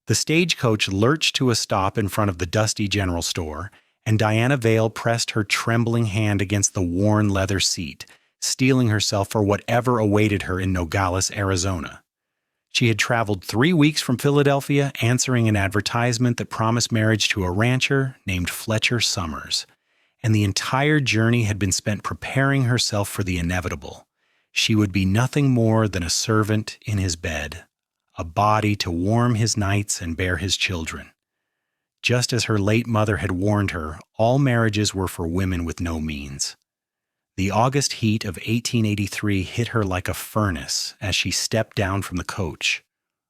The stagecoach lurched to a stop in front of the dusty general store, and Diana Vale pressed her trembling hand against the worn leather seat, steeling herself for whatever awaited her in Nogales, Arizona. She had traveled 3 weeks from Philadelphia, answering an advertisement that promised marriage to a rancher named Fletcher Sommers, and the entire journey had been spent preparing herself for the inevitable. She would be nothing more than a servant in his bed, a body to warm his nights and bear his children. Just as her late mother had warned her, all marriages were for women with no means. The August heat of 1883 hit her like a furnace as she stepped down from the coach,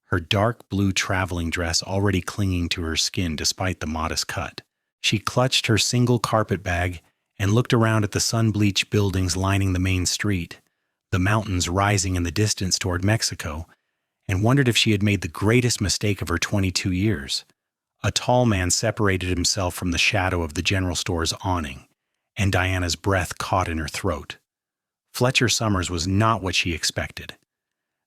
her dark blue traveling dress already clinging to her skin despite the modest cut. She clutched her single carpet bag and looked around at the sun-bleached buildings lining the main street, the mountains rising in the distance toward Mexico, and wondered if she had made the greatest mistake of her 22 years. A tall man separated himself from the shadow of the general store's awning, and Diana's breath caught in her throat. Fletcher Sommers was not what she expected.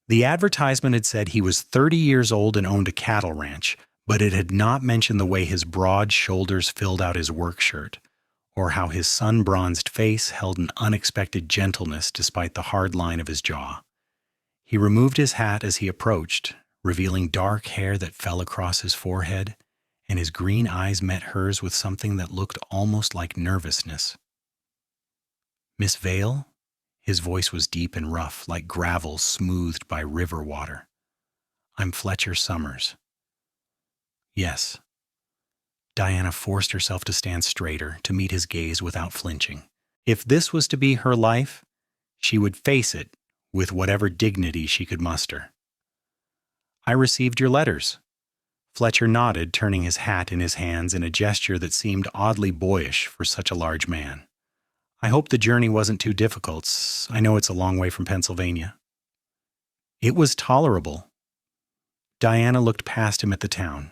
The advertisement had said he was 30 years old and owned a cattle ranch, but it had not mentioned the way his broad shoulders filled out his work shirt, or how his sun-bronzed face held an unexpected gentleness despite the hard line of his jaw. He removed his hat as he approached, revealing dark hair that fell across his forehead, and his green eyes met hers with something that looked almost like nervousness. "Miss Vale?" His voice was deep and rough, like gravel smoothed by river water. "I'm Fletcher Sommers." "Yes." Diana forced herself to stand straighter, to meet his gaze without flinching. If this was to be her life, she would face it with whatever dignity she could muster. "I received your letters." Fletcher nodded, turning his hat in his hands in a gesture that seemed oddly boyish for such a large man. "I hope the journey wasn't too difficult. I know it's a long way from Pennsylvania." "It was tolerable." Diana looked past him at the town,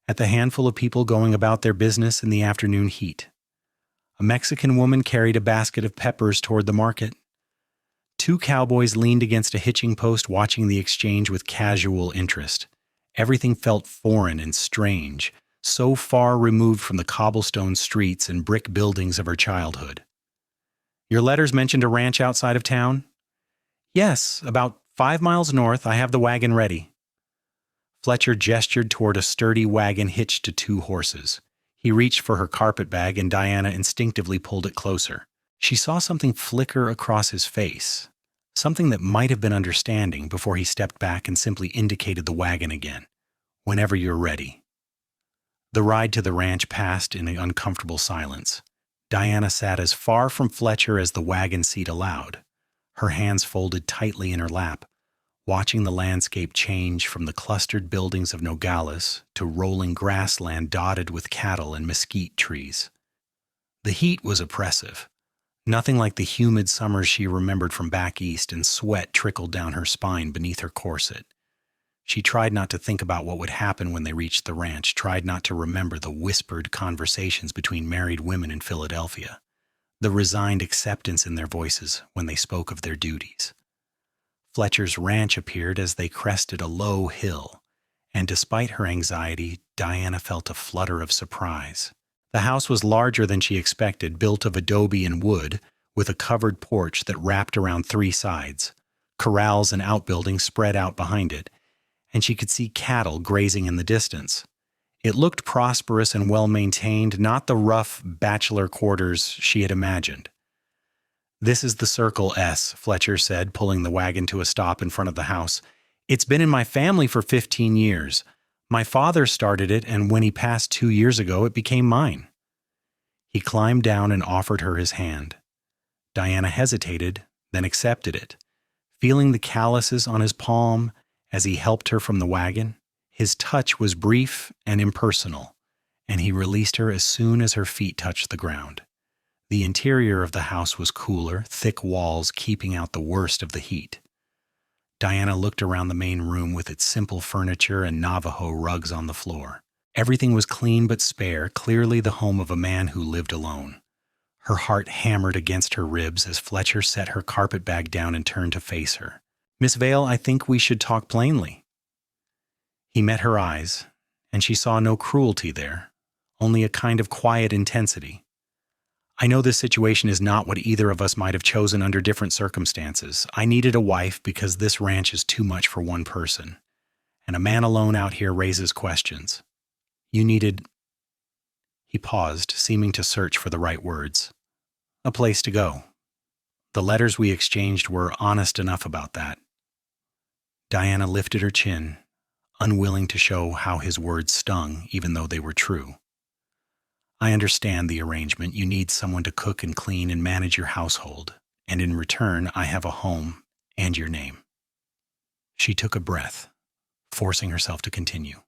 at the handful of people going about their business in the afternoon heat. A Mexican woman carried a basket of peppers toward the market. 2 cowboys leaned against a hitching post watching the exchange with casual interest. Everything felt foreign and strange, so far removed from the cobblestone streets and brick buildings of her childhood. "Your letters mentioned a ranch outside of town?" "Yes, about 5 miles north. I have the wagon ready." Fletcher gestured toward a sturdy wagon hitched to 2 horses. He reached for her carpet bag, and Diana instinctively pulled it closer. She saw something flicker across his face, something that might have been understanding, before he stepped back and simply indicated the wagon again. "Whenever you're ready." The ride to the ranch passed in an uncomfortable silence. Diana sat as far from Fletcher as the wagon seat allowed, her hands folded tightly in her lap, watching the landscape change from the clustered buildings of Nogales to rolling grassland dotted with cattle and mesquite trees. The heat was oppressive, nothing like the humid summers she remembered from back east, and sweat trickled down her spine beneath her corset. She tried not to think about what would happen when they reached the ranch, tried not to remember the whispered conversations between married women in Philadelphia, the resigned acceptance in their voices when they spoke of their duties. Fletcher's ranch appeared as they crested a low hill, and despite her anxiety, Diana felt a flutter of surprise. The house was larger than she expected, built of adobe and wood, with a covered porch that wrapped around 3 sides. Corrals and outbuildings spread out behind it, and she could see cattle grazing in the distance. It looked prosperous and well-maintained, not the rough bachelor quarters she had imagined. "This is the Circle S," Fletcher said, pulling the wagon to a stop in front of the house. "It's been in my family for 15 years. My father started it, and when he passed 2 years ago, it became mine." He climbed down and offered her his hand. Diana hesitated, then accepted it, feeling the calluses on his palm as he helped her from the wagon. His touch was brief and impersonal, and he released her as soon as her feet touched the ground. The interior of the house was cooler, thick walls keeping out the worst of the heat. Diana looked around the main room with its simple furniture and Navajo rugs on the floor. Everything was clean but spare, clearly the home of a man who lived alone. Her heart hammered against her ribs as Fletcher set her carpet bag down and turned to face her. "Miss Vale, I think we should talk plainly." He met her eyes, and she saw no cruelty there, only a kind of quiet intensity. I know this situation is not what either of us might have chosen under different circumstances. I needed a wife because this ranch is too much for one person, and a man alone out here raises questions. You needed—" He paused, seeming to search for the right words. "A place to go. The letters we exchanged were honest enough about that." Diana lifted her chin, unwilling to show how his words stung, even though they were true. "I understand the arrangement. You need someone to cook and clean and manage your household, and in return, I have a home and your name." She took a breath, forcing herself to continue.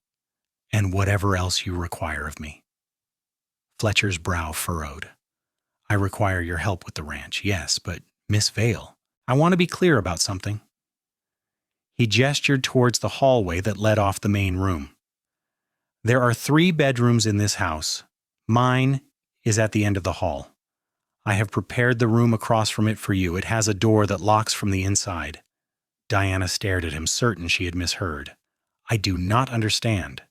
"And whatever else you require of me." Fletcher's brow furrowed. "I require your help with the ranch, yes, but Miss Vale, I want to be clear about something." He gestured towards the hallway that led off the main room. "There are 3 bedrooms in this house. Mine is at the end of the hall. I have prepared the room across from it for you. It has a door that locks from the inside." Diana stared at him, certain she had misheard. "I do not understand."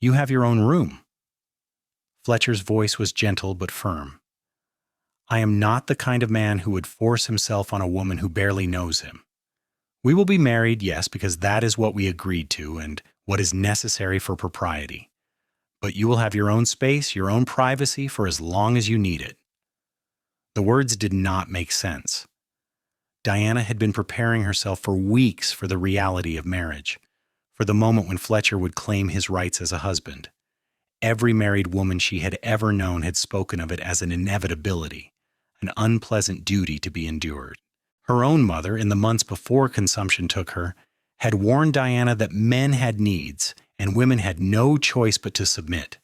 "You have your own room." Fletcher's voice was gentle but firm. "I am not the kind of man who would force himself on a woman who barely knows him. We will be married, yes, because that is what we agreed to and what is necessary for propriety. But you will have your own space, your own privacy for as long as you need it." The words did not make sense. Diana had been preparing herself for weeks for the reality of marriage, for the moment when Fletcher would claim his rights as a husband. Every married woman she had ever known had spoken of it as an inevitability, an unpleasant duty to be endured. Her own mother, in the months before consumption took her, had warned Diana that men had needs and women had no choice but to submit.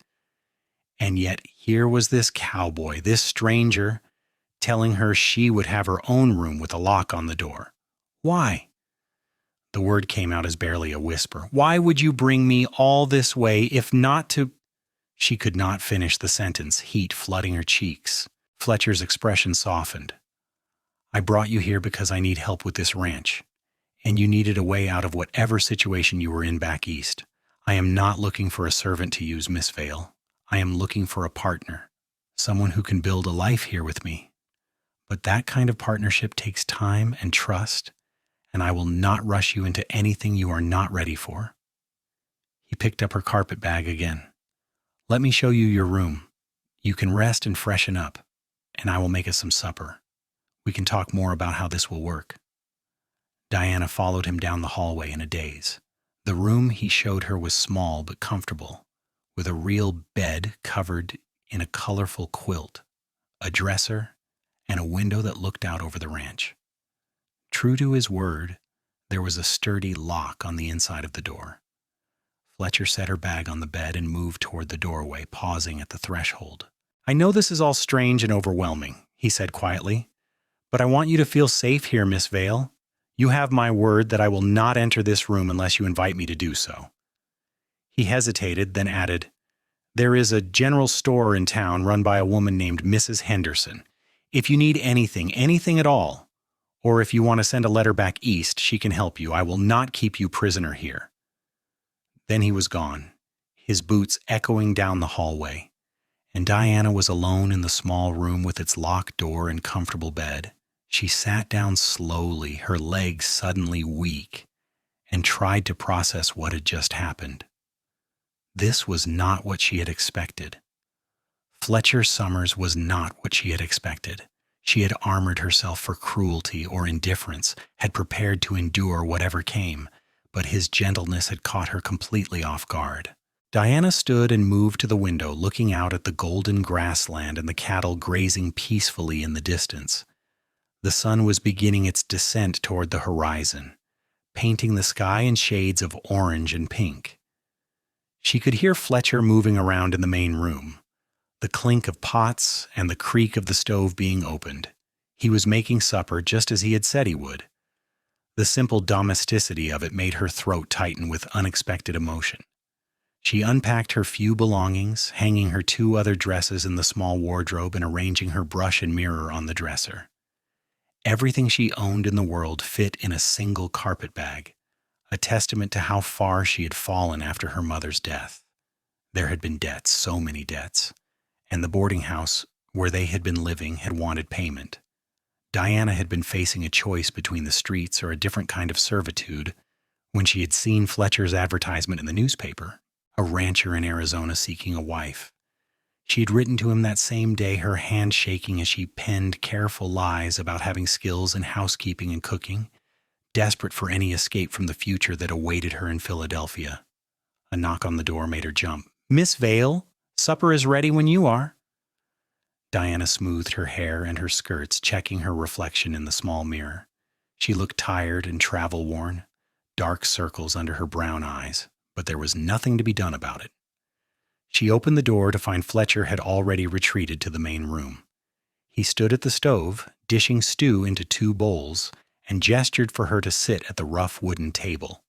And yet here was this cowboy, this stranger, telling her she would have her own room with a lock on the door. "Why?" The word came out as barely a whisper. "Why would you bring me all this way if not to—" She could not finish the sentence, heat flooding her cheeks. Fletcher's expression softened. "I brought you here because I need help with this ranch, and you needed a way out of whatever situation you were in back east. I am not looking for a servant to use, Miss Vale. I am looking for a partner, someone who can build a life here with me. But that kind of partnership takes time and trust, and I will not rush you into anything you are not ready for." He picked up her carpet bag again. "Let me show you your room. You can rest and freshen up, and I will make us some supper. We can talk more about how this will work." Diana followed him down the hallway in a daze. The room he showed her was small but comfortable, with a real bed covered in a colorful quilt, a dresser, and a window that looked out over the ranch. True to his word, there was a sturdy lock on the inside of the door. Fletcher set her bag on the bed and moved toward the doorway, pausing at the threshold. "I know this is all strange and overwhelming," he said quietly, "but I want you to feel safe here, Miss Vale. You have my word that I will not enter this room unless you invite me to do so." He hesitated, then added, "There is a general store in town run by a woman named Mrs. Henderson. If you need anything at all, or if you want to send a letter back east, she can help you. I will not keep you prisoner here." Then he was gone, his boots echoing down the hallway, and Diana was alone in the small room with its locked door and comfortable bed. She sat down slowly, her legs suddenly weak, and tried to process what had just happened. This was not what she had expected. Fletcher Sommers was not what she had expected. She had armored herself for cruelty or indifference, had prepared to endure whatever came, but his gentleness had caught her completely off guard. Diana stood and moved to the window, looking out at the golden grassland and the cattle grazing peacefully in the distance. The sun was beginning its descent toward the horizon, painting the sky in shades of orange and pink. She could hear Fletcher moving around in the main room, the clink of pots and the creak of the stove being opened. He was making supper just as he had said he would. The simple domesticity of it made her throat tighten with unexpected emotion. She unpacked her few belongings, hanging her 2 other dresses in the small wardrobe and arranging her brush and mirror on the dresser. Everything she owned in the world fit in a single carpet bag, a testament to how far she had fallen after her mother's death. There had been debts, so many debts, and the boarding house where they had been living had wanted payment. Diana had been facing a choice between the streets or a different kind of servitude when she had seen Fletcher's advertisement in the newspaper, a rancher in Arizona seeking a wife. She had written to him that same day, her hand shaking as she penned careful lies about having skills in housekeeping and cooking, desperate for any escape from the future that awaited her in Philadelphia. A knock on the door made her jump. "Miss Vale, supper is ready when you are." Diana smoothed her hair and her skirts, checking her reflection in the small mirror. She looked tired and travel-worn, dark circles under her brown eyes, but there was nothing to be done about it. She opened the door to find Fletcher had already retreated to the main room. He stood at the stove, dishing stew into 2 bowls, and gestured for her to sit at the rough wooden table.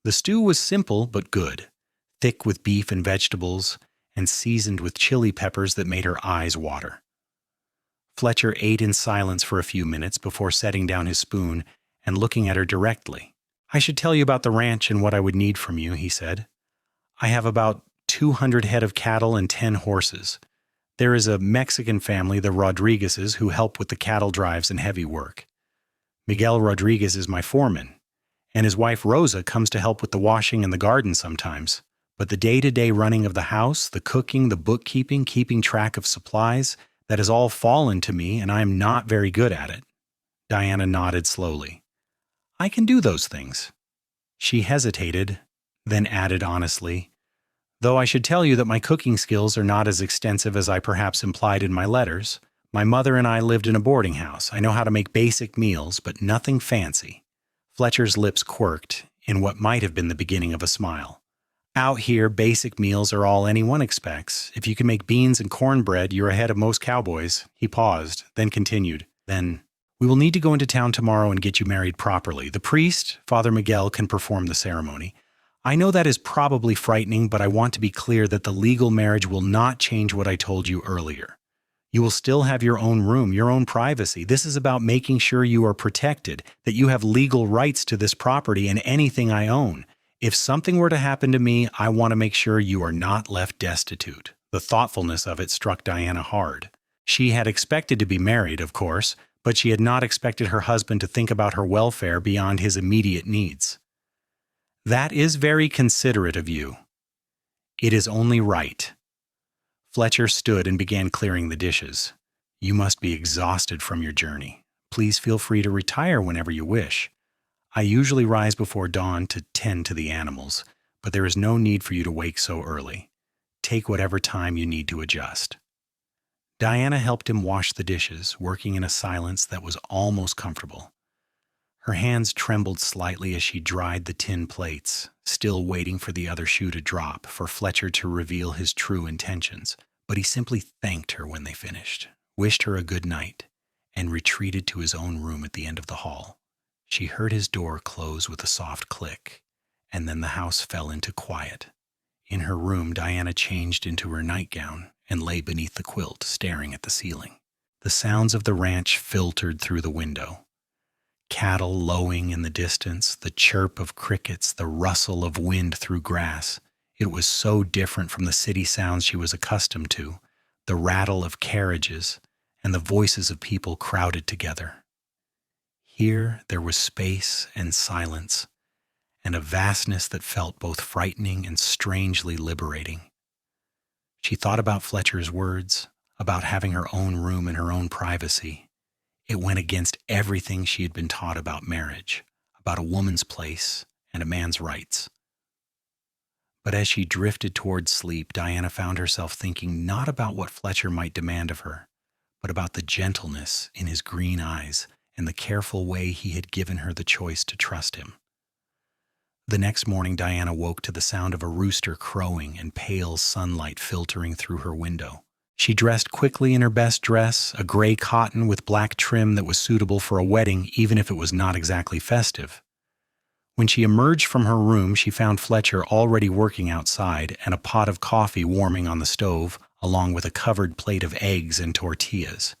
The stew was simple but good, thick with beef and vegetables, and seasoned with chili peppers that made her eyes water. Fletcher ate in silence for a few minutes before setting down his spoon and looking at her directly. "I should tell you about the ranch and what I would need from you," he said. "I have about 200 head of cattle and 10 horses. There is a Mexican family, the Rodriguezes, who help with the cattle drives and heavy work. Miguel Rodriguez is my foreman, and his wife Rosa comes to help with the washing and the garden sometimes. But the day-to-day running of the house, the cooking, the bookkeeping, keeping track of supplies, that has all fallen to me, and I am not very good at it." Diana nodded slowly. "I can do those things." She hesitated, then added honestly, "Though I should tell you that my cooking skills are not as extensive as I perhaps implied in my letters. My mother and I lived in a boarding house. I know how to make basic meals, but nothing fancy." Fletcher's lips quirked in what might have been the beginning of a smile. "Out here, basic meals are all anyone expects. If you can make beans and cornbread, you're ahead of most cowboys." He paused, then continued. "Then, we will need to go into town tomorrow and get you married properly. The priest, Father Miguel, can perform the ceremony. I know that is probably frightening, but I want to be clear that the legal marriage will not change what I told you earlier. You will still have your own room, your own privacy. This is about making sure you are protected, that you have legal rights to this property and anything I own. If something were to happen to me, I want to make sure you are not left destitute." The thoughtfulness of it struck Diana hard. She had expected to be married, of course, but she had not expected her husband to think about her welfare beyond his immediate needs. "That is very considerate of you. It is only right." Fletcher stood and began clearing the dishes. "You must be exhausted from your journey. Please feel free to retire whenever you wish. I usually rise before dawn to tend to the animals, but there is no need for you to wake so early. Take whatever time you need to adjust." Diana helped him wash the dishes, working in a silence that was almost comfortable. Her hands trembled slightly as she dried the tin plates, still waiting for the other shoe to drop, for Fletcher to reveal his true intentions. But he simply thanked her when they finished, wished her a good night, and retreated to his own room at the end of the hall. She heard his door close with a soft click, and then the house fell into quiet. In her room, Diana changed into her nightgown and lay beneath the quilt, staring at the ceiling. The sounds of the ranch filtered through the window. Cattle lowing in the distance, the chirp of crickets, the rustle of wind through grass. It was so different from the city sounds she was accustomed to, the rattle of carriages and the voices of people crowded together. Here there was space and silence, and a vastness that felt both frightening and strangely liberating. She thought about Fletcher's words, about having her own room and her own privacy. It went against everything she had been taught about marriage, about a woman's place and a man's rights. But as she drifted towards sleep, Diana found herself thinking not about what Fletcher might demand of her, but about the gentleness in his green eyes and the careful way he had given her the choice to trust him. The next morning, Diana woke to the sound of a rooster crowing and pale sunlight filtering through her window. She dressed quickly in her best dress, a gray cotton with black trim that was suitable for a wedding, even if it was not exactly festive. When she emerged from her room, she found Fletcher already working outside and a pot of coffee warming on the stove, along with a covered plate of eggs and tortillas.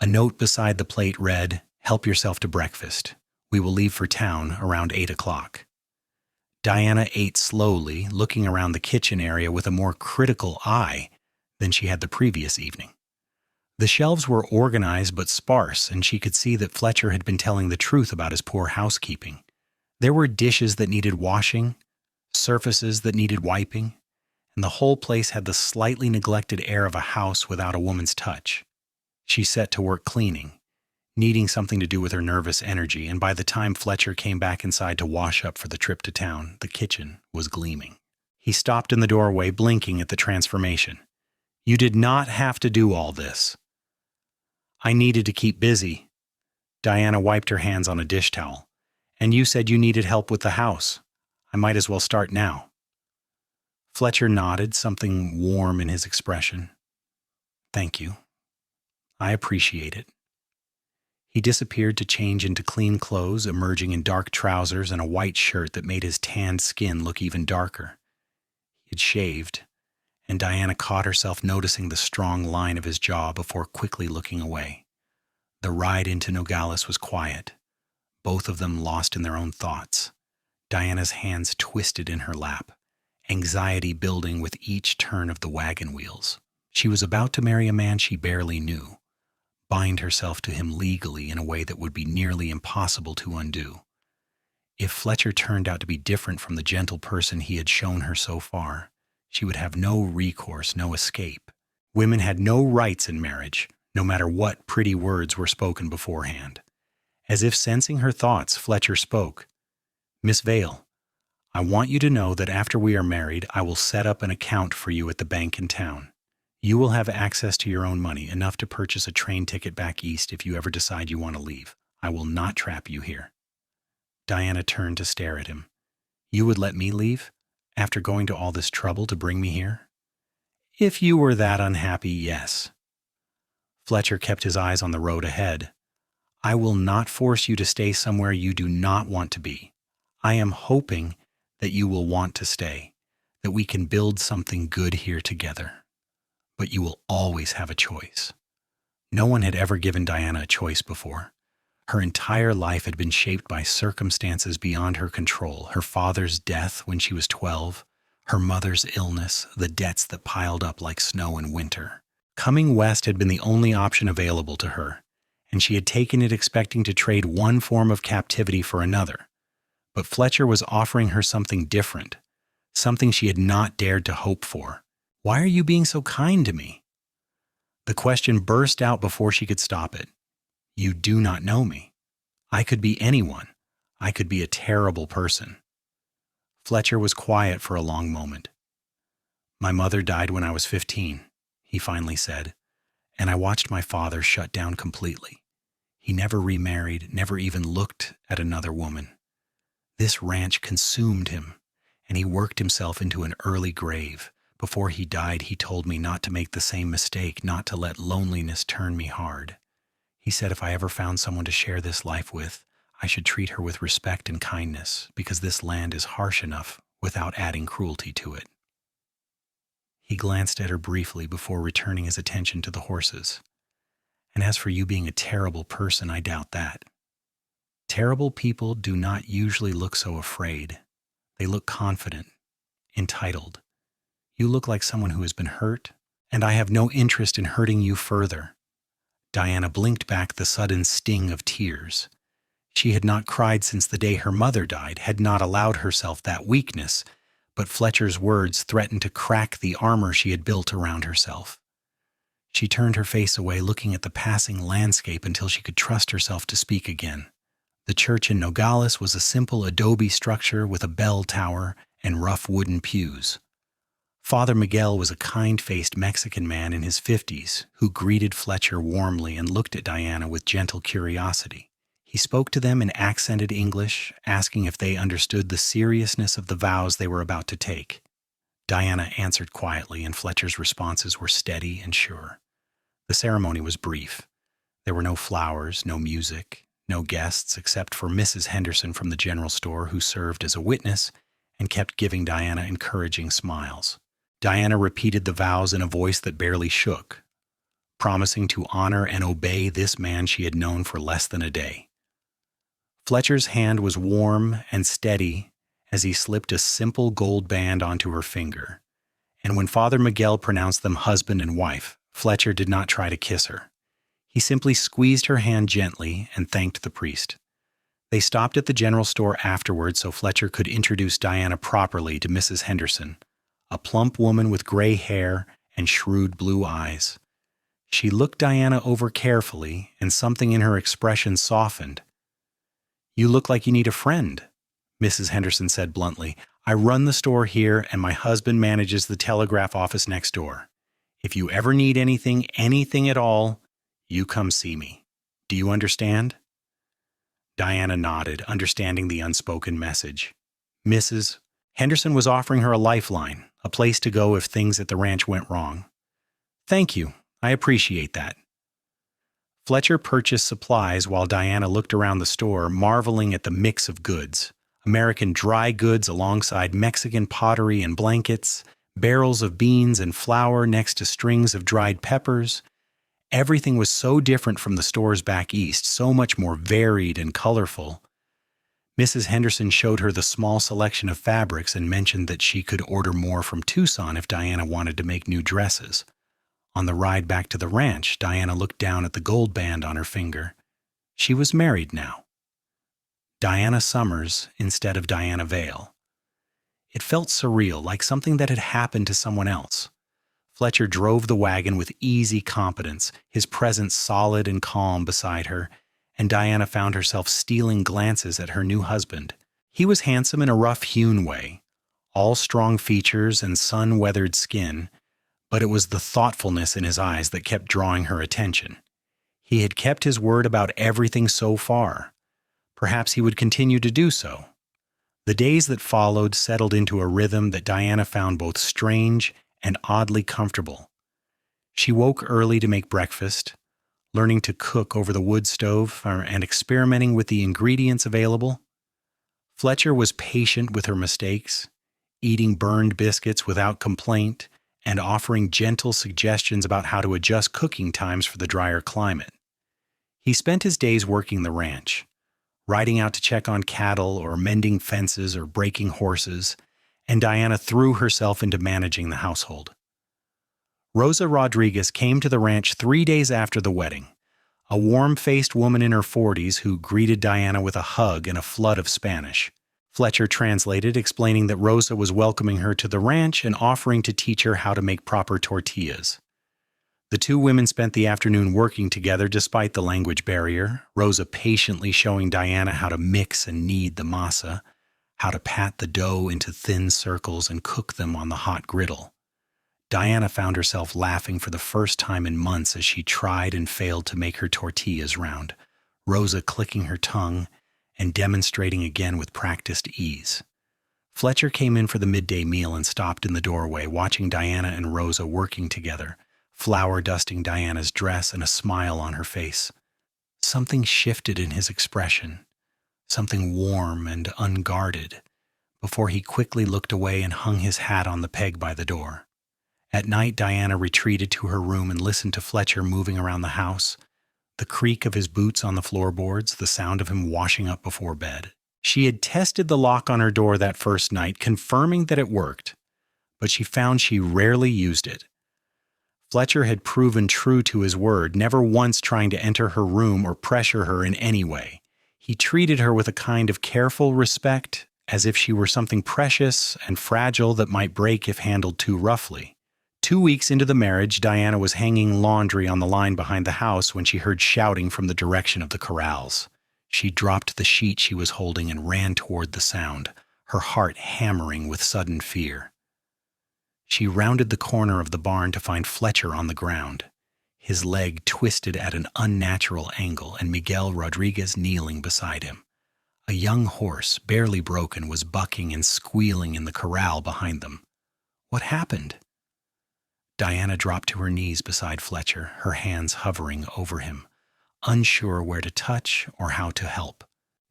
A note beside the plate read, "Help yourself to breakfast. We will leave for town around 8 o'clock." Diana ate slowly, looking around the kitchen area with a more critical eye than she had the previous evening. The shelves were organized but sparse, and she could see that Fletcher had been telling the truth about his poor housekeeping. There were dishes that needed washing, surfaces that needed wiping, and the whole place had the slightly neglected air of a house without a woman's touch. She set to work cleaning, needing something to do with her nervous energy, and by the time Fletcher came back inside to wash up for the trip to town, the kitchen was gleaming. He stopped in the doorway, blinking at the transformation. "You did not have to do all this." "I needed to keep busy." Diana wiped her hands on a dish towel. "And you said you needed help with the house. I might as well start now." Fletcher nodded, something warm in his expression. "Thank you. I appreciate it." He disappeared to change into clean clothes, emerging in dark trousers and a white shirt that made his tanned skin look even darker. He had shaved, and Diana caught herself noticing the strong line of his jaw before quickly looking away. The ride into Nogales was quiet, both of them lost in their own thoughts. Diana's hands twisted in her lap, anxiety building with each turn of the wagon wheels. She was about to marry a man she barely knew, bind herself to him legally in a way that would be nearly impossible to undo. If Fletcher turned out to be different from the gentle person he had shown her so far, she would have no recourse, no escape. Women had no rights in marriage, no matter what pretty words were spoken beforehand. As if sensing her thoughts, Fletcher spoke. "Miss Vale, I want you to know that after we are married, I will set up an account for you at the bank in town. You will have access to your own money, enough to purchase a train ticket back east if you ever decide you want to leave. I will not trap you here." Diana turned to stare at him. "You would let me leave? After going to all this trouble to bring me here?" "If you were that unhappy, yes." Fletcher kept his eyes on the road ahead. "I will not force you to stay somewhere you do not want to be. I am hoping that you will want to stay, that we can build something good here together. But you will always have a choice." No one had ever given Diana a choice before. Her entire life had been shaped by circumstances beyond her control: her father's death when she was 12, her mother's illness, the debts that piled up like snow in winter. Coming west had been the only option available to her, and she had taken it expecting to trade one form of captivity for another. But Fletcher was offering her something different, something she had not dared to hope for. "Why are you being so kind to me?" The question burst out before she could stop it. "You do not know me. I could be anyone. I could be a terrible person." Fletcher was quiet for a long moment. "My mother died when I was 15, he finally said, "and I watched my father shut down completely. He never remarried, never even looked at another woman. This ranch consumed him, and he worked himself into an early grave. Before he died, he told me not to make the same mistake, not to let loneliness turn me hard. He said if I ever found someone to share this life with, I should treat her with respect and kindness, because this land is harsh enough without adding cruelty to it." He glanced at her briefly before returning his attention to the horses. "And as for you being a terrible person, I doubt that. Terrible people do not usually look so afraid. They look confident, entitled. You look like someone who has been hurt, and I have no interest in hurting you further." Diana blinked back the sudden sting of tears. She had not cried since the day her mother died, had not allowed herself that weakness, but Fletcher's words threatened to crack the armor she had built around herself. She turned her face away, looking at the passing landscape until she could trust herself to speak again. The church in Nogales was a simple adobe structure with a bell tower and rough wooden pews. Father Miguel was a kind-faced Mexican man in his 50s who greeted Fletcher warmly and looked at Diana with gentle curiosity. He spoke to them in accented English, asking if they understood the seriousness of the vows they were about to take. Diana answered quietly, and Fletcher's responses were steady and sure. The ceremony was brief. There were no flowers, no music, no guests except for Mrs. Henderson from the general store, who served as a witness and kept giving Diana encouraging smiles. Diana repeated the vows in a voice that barely shook, promising to honor and obey this man she had known for less than a day. Fletcher's hand was warm and steady as he slipped a simple gold band onto her finger. And when Father Miguel pronounced them husband and wife, Fletcher did not try to kiss her. He simply squeezed her hand gently and thanked the priest. They stopped at the general store afterward so Fletcher could introduce Diana properly to Mrs. Henderson, a plump woman with gray hair and shrewd blue eyes. She looked Diana over carefully, and something in her expression softened. "You look like you need a friend," Mrs. Henderson said bluntly. "I run the store here, and my husband manages the telegraph office next door. If you ever need anything at all, you come see me. Do you understand?" Diana nodded, understanding the unspoken message. Mrs. Henderson was offering her a lifeline, a place to go if things at the ranch went wrong. "Thank you. I appreciate that." Fletcher purchased supplies while Diana looked around the store, marveling at the mix of goods. American dry goods alongside Mexican pottery and blankets, barrels of beans and flour next to strings of dried peppers. Everything was so different from the stores back east, so much more varied and colorful. Mrs. Henderson showed her the small selection of fabrics and mentioned that she could order more from Tucson if Diana wanted to make new dresses. On the ride back to the ranch, Diana looked down at the gold band on her finger. She was married now. Diana Sommers instead of Diana Vale. It felt surreal, like something that had happened to someone else. Fletcher drove the wagon with easy competence, his presence solid and calm beside her, and Diana found herself stealing glances at her new husband. He was handsome in a rough-hewn way, all strong features and sun-weathered skin, but it was the thoughtfulness in his eyes that kept drawing her attention. He had kept his word about everything so far. Perhaps he would continue to do so. The days that followed settled into a rhythm that Diana found both strange and oddly comfortable. She woke early to make breakfast, learning to cook over the wood stove and experimenting with the ingredients available. Fletcher was patient with her mistakes, eating burned biscuits without complaint, and offering gentle suggestions about how to adjust cooking times for the drier climate. He spent his days working the ranch, riding out to check on cattle or mending fences or breaking horses, and Diana threw herself into managing the household. Rosa Rodriguez came to the ranch 3 days after the wedding, a warm-faced woman in her 40s who greeted Diana with a hug and a flood of Spanish. Fletcher translated, explaining that Rosa was welcoming her to the ranch and offering to teach her how to make proper tortillas. The two women spent the afternoon working together despite the language barrier, Rosa patiently showing Diana how to mix and knead the masa, how to pat the dough into thin circles and cook them on the hot griddle. Diana found herself laughing for the first time in months as she tried and failed to make her tortillas round, Rosa clicking her tongue and demonstrating again with practiced ease. Fletcher came in for the midday meal and stopped in the doorway, watching Diana and Rosa working together, flour dusting Diana's dress and a smile on her face. Something shifted in his expression, something warm and unguarded, before he quickly looked away and hung his hat on the peg by the door. At night, Diana retreated to her room and listened to Fletcher moving around the house, the creak of his boots on the floorboards, the sound of him washing up before bed. She had tested the lock on her door that first night, confirming that it worked, but she found she rarely used it. Fletcher had proven true to his word, never once trying to enter her room or pressure her in any way. He treated her with a kind of careful respect, as if she were something precious and fragile that might break if handled too roughly. 2 weeks into the marriage, Diana was hanging laundry on the line behind the house when she heard shouting from the direction of the corrals. She dropped the sheet she was holding and ran toward the sound, her heart hammering with sudden fear. She rounded the corner of the barn to find Fletcher on the ground, his leg twisted at an unnatural angle, and Miguel Rodriguez kneeling beside him. A young horse, barely broken, was bucking and squealing in the corral behind them. What happened? Diana dropped to her knees beside Fletcher, her hands hovering over him, unsure where to touch or how to help.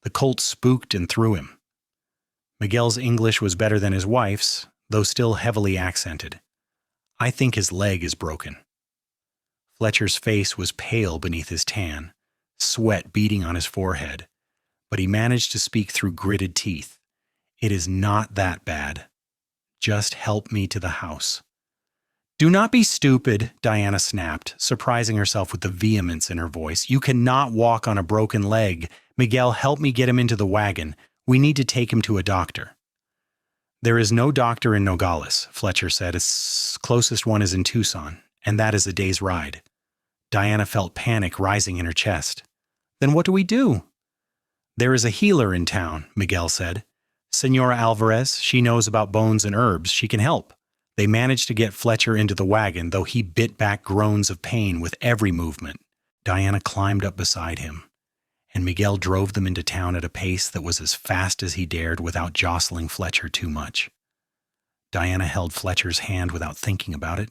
The colt spooked and threw him. Miguel's English was better than his wife's, though still heavily accented. "I think his leg is broken." Fletcher's face was pale beneath his tan, sweat beading on his forehead, but he managed to speak through gritted teeth. It is not that bad. Just help me to the house." "Do not be stupid," Diana snapped, surprising herself with the vehemence in her voice. "You cannot walk on a broken leg. Miguel, help me get him into the wagon. We need to take him to a doctor." "There is no doctor in Nogales," Fletcher said. "Its closest one is in Tucson, and that is a day's ride." Diana felt panic rising in her chest. "Then what do we do?" "There is a healer in town," Miguel said. "Senora Alvarez, she knows about bones and herbs. She can help." They managed to get Fletcher into the wagon, though he bit back groans of pain with every movement. Diana climbed up beside him, and Miguel drove them into town at a pace that was as fast as he dared without jostling Fletcher too much. Diana held Fletcher's hand without thinking about it,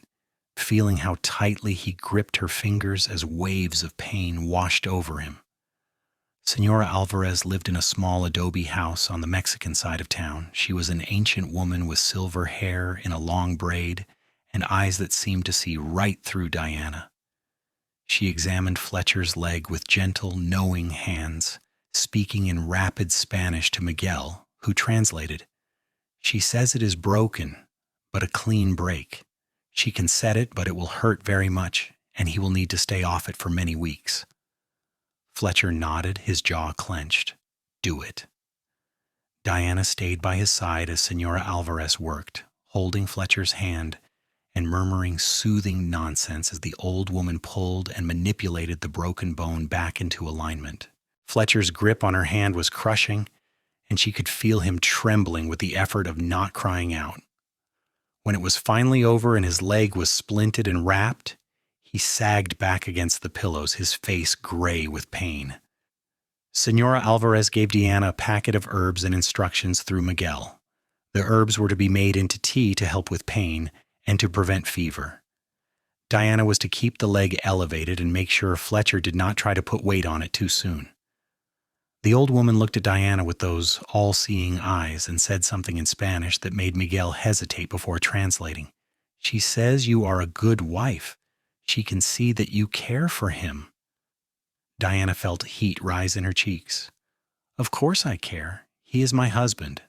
feeling how tightly he gripped her fingers as waves of pain washed over him. Senora Alvarez lived in a small adobe house on the Mexican side of town. She was an ancient woman with silver hair in a long braid and eyes that seemed to see right through Diana. She examined Fletcher's leg with gentle, knowing hands, speaking in rapid Spanish to Miguel, who translated. "She says it is broken, but a clean break. She can set it, but it will hurt very much, and he will need to stay off it for many weeks." Fletcher nodded, his jaw clenched. "Do it." Diana stayed by his side as Senora Alvarez worked, holding Fletcher's hand and murmuring soothing nonsense as the old woman pulled and manipulated the broken bone back into alignment. Fletcher's grip on her hand was crushing, and she could feel him trembling with the effort of not crying out. When it was finally over and his leg was splinted and wrapped, he sagged back against the pillows, his face gray with pain. Senora Alvarez gave Diana a packet of herbs and instructions through Miguel. The herbs were to be made into tea to help with pain and to prevent fever. Diana was to keep the leg elevated and make sure Fletcher did not try to put weight on it too soon. The old woman looked at Diana with those all-seeing eyes and said something in Spanish that made Miguel hesitate before translating. "She says you are a good wife. She can see that you care for him." Diana felt heat rise in her cheeks. "Of course I care. He is my husband."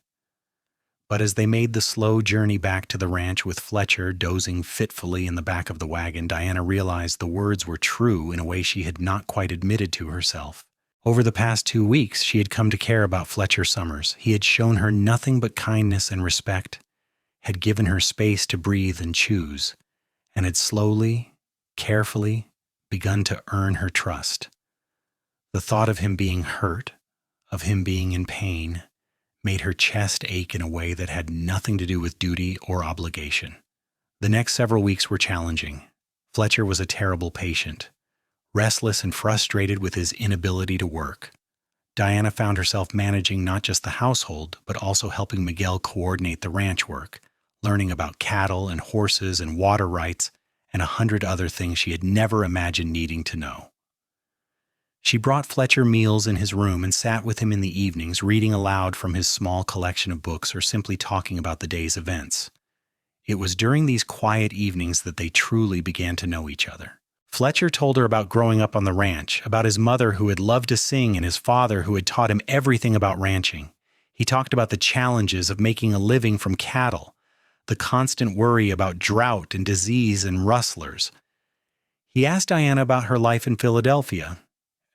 But as they made the slow journey back to the ranch with Fletcher dozing fitfully in the back of the wagon, Diana realized the words were true in a way she had not quite admitted to herself. Over the past 2 weeks, she had come to care about Fletcher Sommers. He had shown her nothing but kindness and respect, had given her space to breathe and choose, and had slowly, carefully begun to earn her trust. The thought of him being hurt, of him being in pain, made her chest ache in a way that had nothing to do with duty or obligation. The next several weeks were challenging. Fletcher was a terrible patient, restless and frustrated with his inability to work. Diana found herself managing not just the household, but also helping Miguel coordinate the ranch work, learning about cattle and horses and water rights, and 100 other things she had never imagined needing to know. She brought Fletcher meals in his room and sat with him in the evenings, reading aloud from his small collection of books or simply talking about the day's events. It was during these quiet evenings that they truly began to know each other. Fletcher told her about growing up on the ranch, about his mother who had loved to sing and his father who had taught him everything about ranching. He talked about the challenges of making a living from cattle, the constant worry about drought and disease and rustlers. He asked Diana about her life in Philadelphia,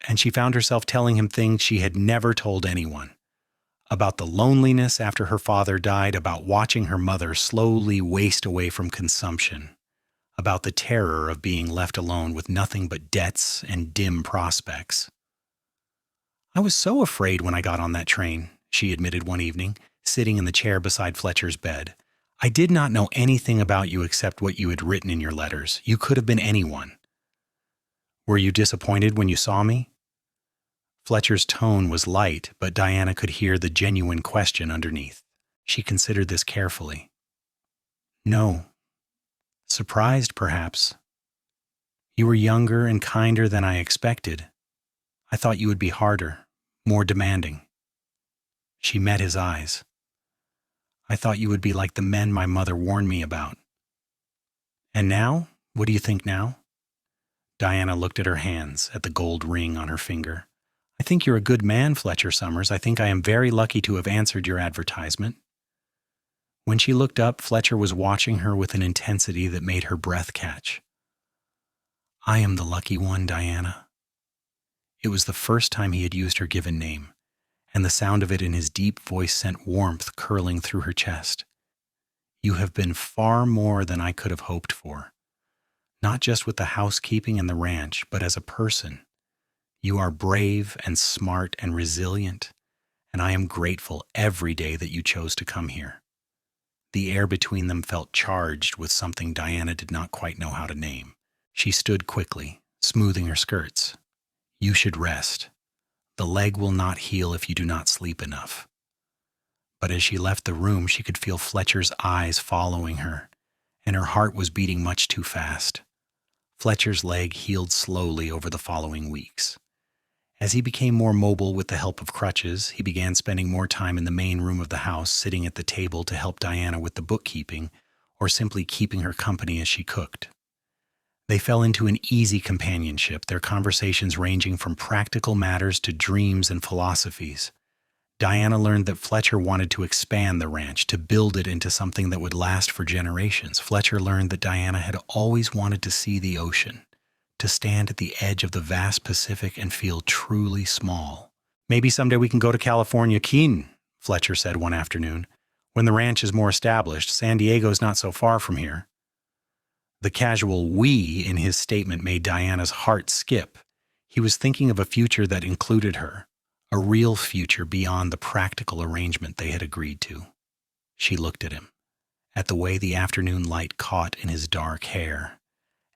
and she found herself telling him things she had never told anyone. About the loneliness after her father died, about watching her mother slowly waste away from consumption, about the terror of being left alone with nothing but debts and dim prospects. "I was so afraid when I got on that train," she admitted one evening, sitting in the chair beside Fletcher's bed. "I did not know anything about you except what you had written in your letters. You could have been anyone." "Were you disappointed when you saw me?" Fletcher's tone was light, but Diana could hear the genuine question underneath. She considered this carefully. "No. Surprised, perhaps. You were younger and kinder than I expected. I thought you would be harder, more demanding." She met his eyes. "I thought you would be like the men my mother warned me about." "And now? What do you think now?" Diana looked at her hands, at the gold ring on her finger. I think you're a good man, Fletcher Sommers. I think I am very lucky to have answered your advertisement. When she looked up, Fletcher was watching her with an intensity that made her breath catch. I am the lucky one, Diana. It was the first time he had used her given name, and the sound of it in his deep voice sent warmth curling through her chest. You have been far more than I could have hoped for, not just with the housekeeping and the ranch, but as a person. You are brave and smart and resilient, and I am grateful every day that you chose to come here. The air between them felt charged with something Diana did not quite know how to name. She stood quickly, smoothing her skirts. You should rest. The leg will not heal if you do not sleep enough. But as she left the room, she could feel Fletcher's eyes following her, and her heart was beating much too fast. Fletcher's leg healed slowly over the following weeks. As he became more mobile with the help of crutches, he began spending more time in the main room of the house, sitting at the table to help Diana with the bookkeeping, or simply keeping her company as she cooked. They fell into an easy companionship, their conversations ranging from practical matters to dreams and philosophies. Diana learned that Fletcher wanted to expand the ranch, to build it into something that would last for generations. Fletcher learned that Diana had always wanted to see the ocean, to stand at the edge of the vast Pacific and feel truly small. Maybe someday we can go to California, Keen, Fletcher said one afternoon. When the ranch is more established, San Diego's not so far from here. The casual "we" in his statement made Diana's heart skip. He was thinking of a future that included her, a real future beyond the practical arrangement they had agreed to. She looked at him, at the way the afternoon light caught in his dark hair,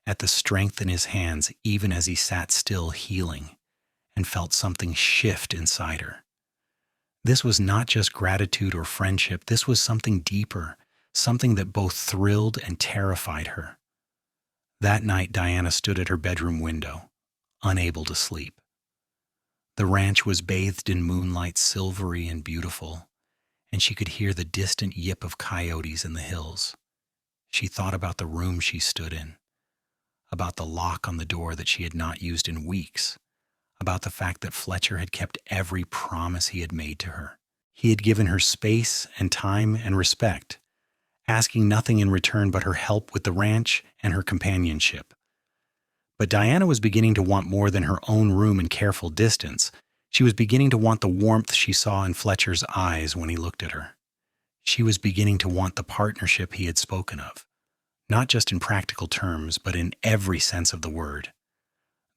at the strength in his hands even as he sat still healing, and felt something shift inside her. This was not just gratitude or friendship, this was something deeper, something that both thrilled and terrified her. That night, Diana stood at her bedroom window, unable to sleep. The ranch was bathed in moonlight, silvery and beautiful, and she could hear the distant yip of coyotes in the hills. She thought about the room she stood in, about the lock on the door that she had not used in weeks, about the fact that Fletcher had kept every promise he had made to her. He had given her space and time and respect, asking nothing in return but her help with the ranch and her companionship. But Diana was beginning to want more than her own room and careful distance. She was beginning to want the warmth she saw in Fletcher's eyes when he looked at her. She was beginning to want the partnership he had spoken of, not just in practical terms, but in every sense of the word.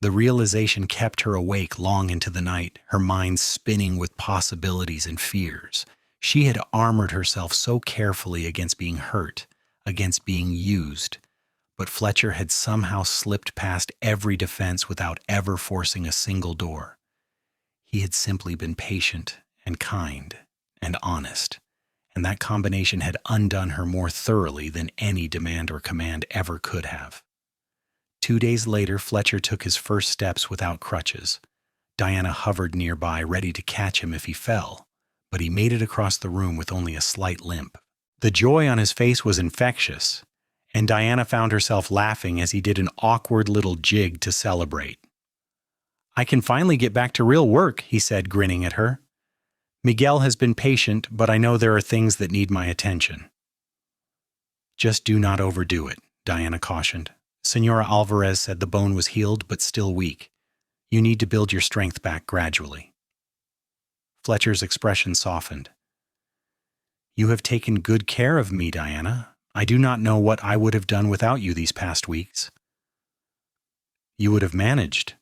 The realization kept her awake long into the night, her mind spinning with possibilities and fears. She had armored herself so carefully against being hurt, against being used, but Fletcher had somehow slipped past every defense without ever forcing a single door. He had simply been patient and kind and honest, and that combination had undone her more thoroughly than any demand or command ever could have. 2 days later, Fletcher took his first steps without crutches. Diana hovered nearby, ready to catch him if he fell, but he made it across the room with only a slight limp. The joy on his face was infectious, and Diana found herself laughing as he did an awkward little jig to celebrate. I can finally get back to real work, he said, grinning at her. Miguel has been patient, but I know there are things that need my attention. Just do not overdo it, Diana cautioned. Senora Alvarez said the bone was healed but still weak. You need to build your strength back gradually. Fletcher's expression softened. You have taken good care of me, Diana. I do not know what I would have done without you these past weeks. You would have managed.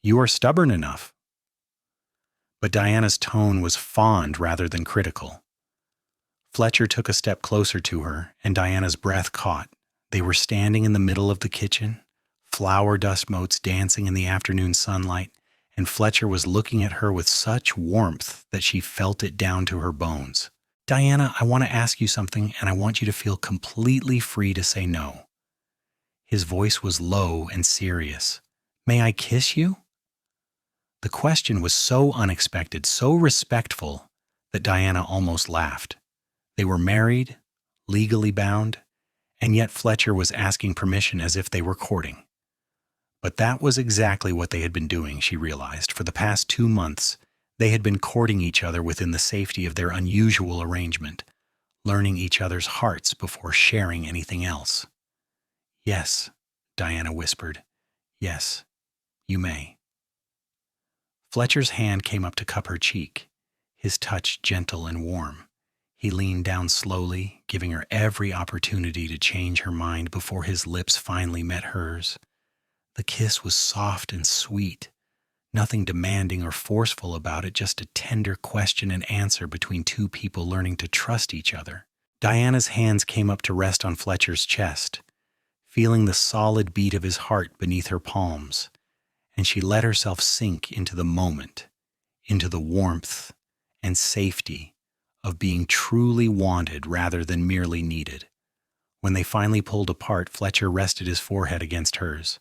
You are stubborn enough. But Diana's tone was fond rather than critical. Fletcher took a step closer to her, and Diana's breath caught. They were standing in the middle of the kitchen, flour dust motes dancing in the afternoon sunlight, and Fletcher was looking at her with such warmth that she felt it down to her bones. Diana, I want to ask you something, and I want you to feel completely free to say no. His voice was low and serious. May I kiss you? The question was so unexpected, so respectful, that Diana almost laughed. They were married, legally bound, and yet Fletcher was asking permission as if they were courting. But that was exactly what they had been doing, she realized. For the past 2 months, they had been courting each other within the safety of their unusual arrangement, learning each other's hearts before sharing anything else. "Yes," Diana whispered. "Yes, you may." Fletcher's hand came up to cup her cheek, his touch gentle and warm. He leaned down slowly, giving her every opportunity to change her mind before his lips finally met hers. The kiss was soft and sweet, nothing demanding or forceful about it, just a tender question and answer between two people learning to trust each other. Diana's hands came up to rest on Fletcher's chest, feeling the solid beat of his heart beneath her palms, and she let herself sink into the moment, into the warmth and safety of being truly wanted rather than merely needed. When they finally pulled apart, Fletcher rested his forehead against hers.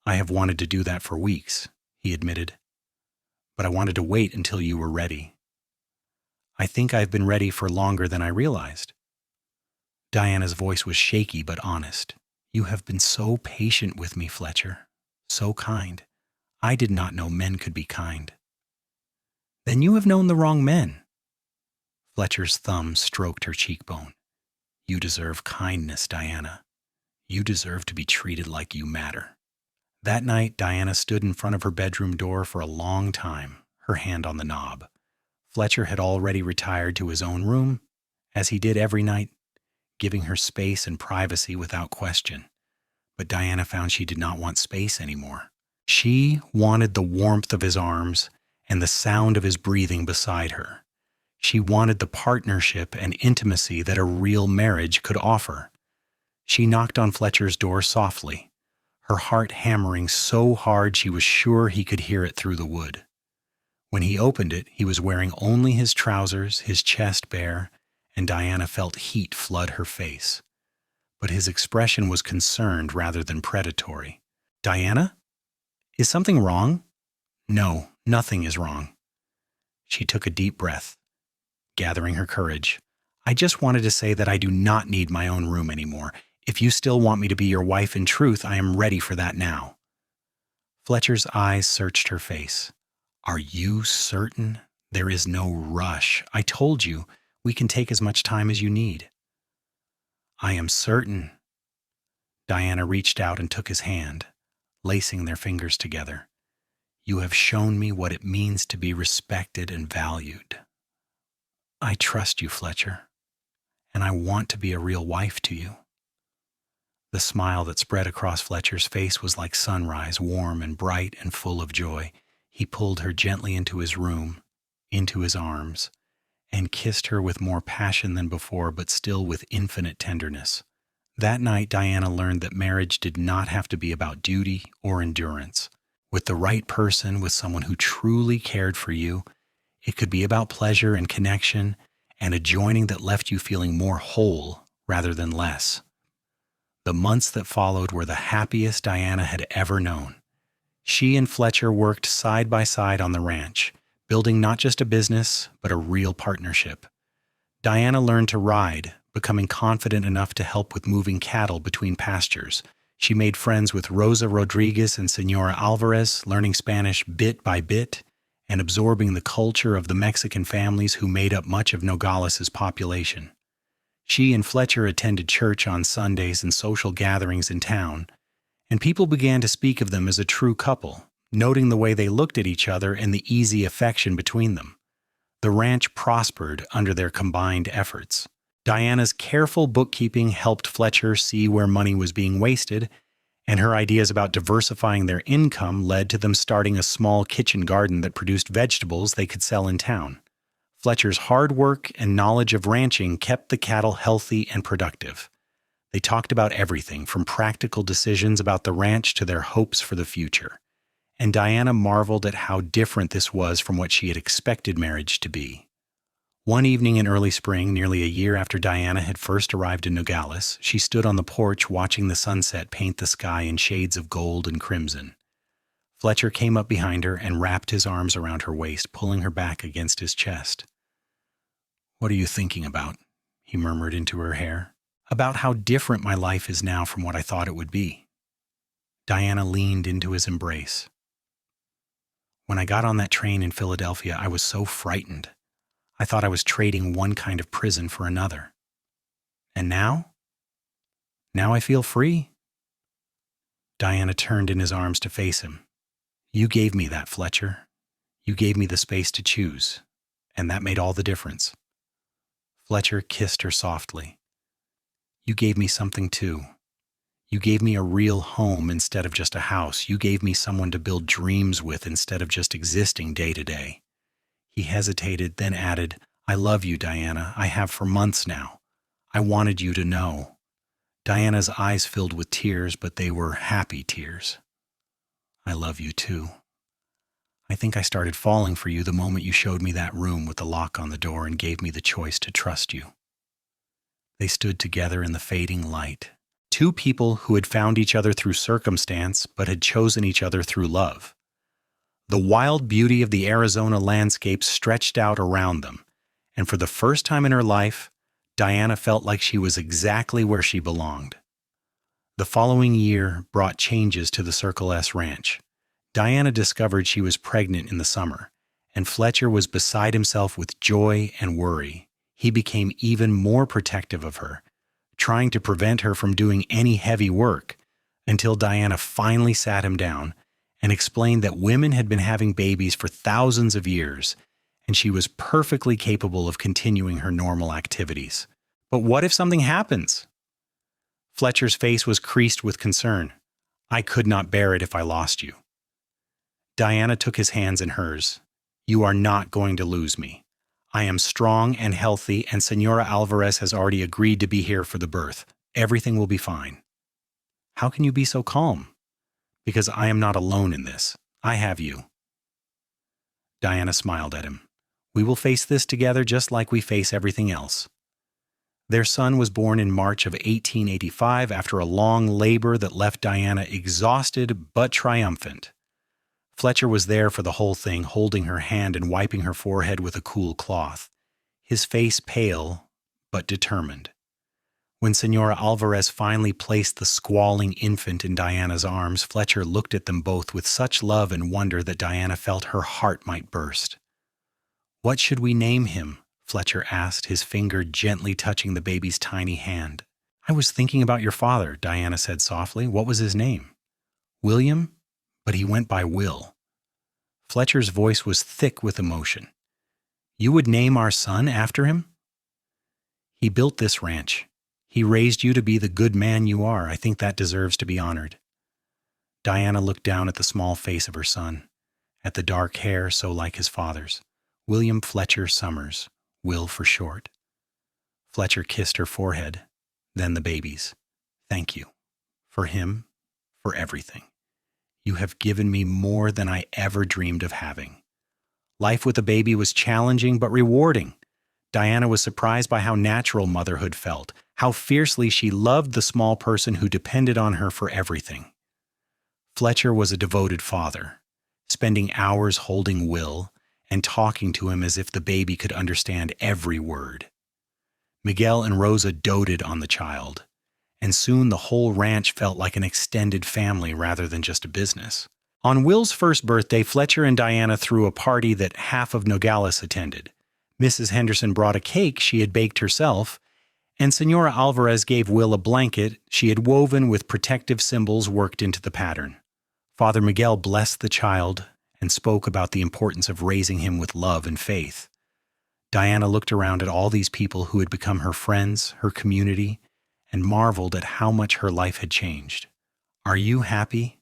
"I have wanted to do that for weeks," he admitted, "but I wanted to wait until you were ready. I think I've been ready for longer than I realized." Diana's voice was shaky but honest. "You have been so patient with me, Fletcher. So kind. I did not know men could be kind." "Then you have known the wrong men." Fletcher's thumb stroked her cheekbone. "You deserve kindness, Diana. You deserve to be treated like you matter." That night, Diana stood in front of her bedroom door for a long time, her hand on the knob. Fletcher had already retired to his own room, as he did every night, giving her space and privacy without question. But Diana found she did not want space anymore. She wanted the warmth of his arms and the sound of his breathing beside her. She wanted the partnership and intimacy that a real marriage could offer. She knocked on Fletcher's door softly, her heart hammering so hard she was sure he could hear it through the wood. When he opened it, he was wearing only his trousers, his chest bare, and Diana felt heat flood her face. But his expression was concerned rather than predatory. "Diana? Is something wrong?" "No, nothing is wrong." She took a deep breath, gathering her courage. "I just wanted to say that I do not need my own room anymore. If you still want me to be your wife in truth, I am ready for that now." Fletcher's eyes searched her face. "Are you certain? There is no rush. I told you, we can take as much time as you need." "I am certain." Diana reached out and took his hand, lacing their fingers together. "You have shown me what it means to be respected and valued. I trust you, Fletcher, and I want to be a real wife to you." The smile that spread across Fletcher's face was like sunrise, warm and bright and full of joy. He pulled her gently into his room, into his arms, and kissed her with more passion than before, but still with infinite tenderness. That night, Diana learned that marriage did not have to be about duty or endurance. With the right person, with someone who truly cared for you, it could be about pleasure and connection and a joining that left you feeling more whole rather than less. The months that followed were the happiest Diana had ever known. She and Fletcher worked side by side on the ranch, building not just a business, but a real partnership. Diana learned to ride, becoming confident enough to help with moving cattle between pastures. She made friends with Rosa Rodriguez and Senora Alvarez, learning Spanish bit by bit and absorbing the culture of the Mexican families who made up much of Nogales' population. She and Fletcher attended church on Sundays and social gatherings in town, and people began to speak of them as a true couple, noting the way they looked at each other and the easy affection between them. The ranch prospered under their combined efforts. Diana's careful bookkeeping helped Fletcher see where money was being wasted, and her ideas about diversifying their income led to them starting a small kitchen garden that produced vegetables they could sell in town. Fletcher's hard work and knowledge of ranching kept the cattle healthy and productive. They talked about everything from practical decisions about the ranch to their hopes for the future. And Diana marveled at how different this was from what she had expected marriage to be. One evening in early spring, nearly a year after Diana had first arrived in Nogales, she stood on the porch watching the sunset paint the sky in shades of gold and crimson. Fletcher came up behind her and wrapped his arms around her waist, pulling her back against his chest. "What are you thinking about?" he murmured into her hair. "About how different my life is now from what I thought it would be." Diana leaned into his embrace. When I got on that train in Philadelphia, I was so frightened. I thought I was trading one kind of prison for another. And now? Now I feel free. Diana turned in his arms to face him. You gave me that, Fletcher. You gave me the space to choose, and that made all the difference. Fletcher kissed her softly. You gave me something too. You gave me a real home instead of just a house. You gave me someone to build dreams with instead of just existing day to day. He hesitated, then added, I love you, Diana. I have for months now. I wanted you to know. Diana's eyes filled with tears, but they were happy tears. I love you too. I think I started falling for you the moment you showed me that room with the lock on the door and gave me the choice to trust you. They stood together in the fading light. Two people who had found each other through circumstance but had chosen each other through love. The wild beauty of the Arizona landscape stretched out around them, and for the first time in her life, Diana felt like she was exactly where she belonged. The following year brought changes to the Circle S ranch. Diana discovered she was pregnant in the summer, and Fletcher was beside himself with joy and worry. He became even more protective of her, trying to prevent her from doing any heavy work, until Diana finally sat him down and explained that women had been having babies for thousands of years, and she was perfectly capable of continuing her normal activities. But what if something happens? Fletcher's face was creased with concern. I could not bear it if I lost you. Diana took his hands in hers. You are not going to lose me. I am strong and healthy, and Senora Alvarez has already agreed to be here for the birth. Everything will be fine. How can you be so calm? Because I am not alone in this. I have you. Diana smiled at him. We will face this together just like we face everything else. Their son was born in March of 1885 after a long labor that left Diana exhausted but triumphant. Fletcher was there for the whole thing, holding her hand and wiping her forehead with a cool cloth, his face pale but determined. When Senora Alvarez finally placed the squalling infant in Diana's arms, Fletcher looked at them both with such love and wonder that Diana felt her heart might burst. What should we name him? Fletcher asked, his finger gently touching the baby's tiny hand. I was thinking about your father, Diana said softly. What was his name? William? But he went by Will. Fletcher's voice was thick with emotion. You would name our son after him? He built this ranch. He raised you to be the good man you are. I think that deserves to be honored. Diana looked down at the small face of her son, at the dark hair so like his father's. William Fletcher Sommers, Will for short. Fletcher kissed her forehead, then the baby's. Thank you. For him, for everything. You have given me more than I ever dreamed of having. Life with a baby was challenging but rewarding. Diana was surprised by how natural motherhood felt, how fiercely she loved the small person who depended on her for everything. Fletcher was a devoted father, spending hours holding Will and talking to him as if the baby could understand every word. Miguel and Rosa doted on the child, and soon the whole ranch felt like an extended family rather than just a business. On Will's first birthday, Fletcher and Diana threw a party that half of Nogales attended. Mrs. Henderson brought a cake she had baked herself, and Senora Alvarez gave Will a blanket she had woven with protective symbols worked into the pattern. Father Miguel blessed the child and spoke about the importance of raising him with love and faith. Diana looked around at all these people who had become her friends, her community, and marveled at how much her life had changed. Are you happy?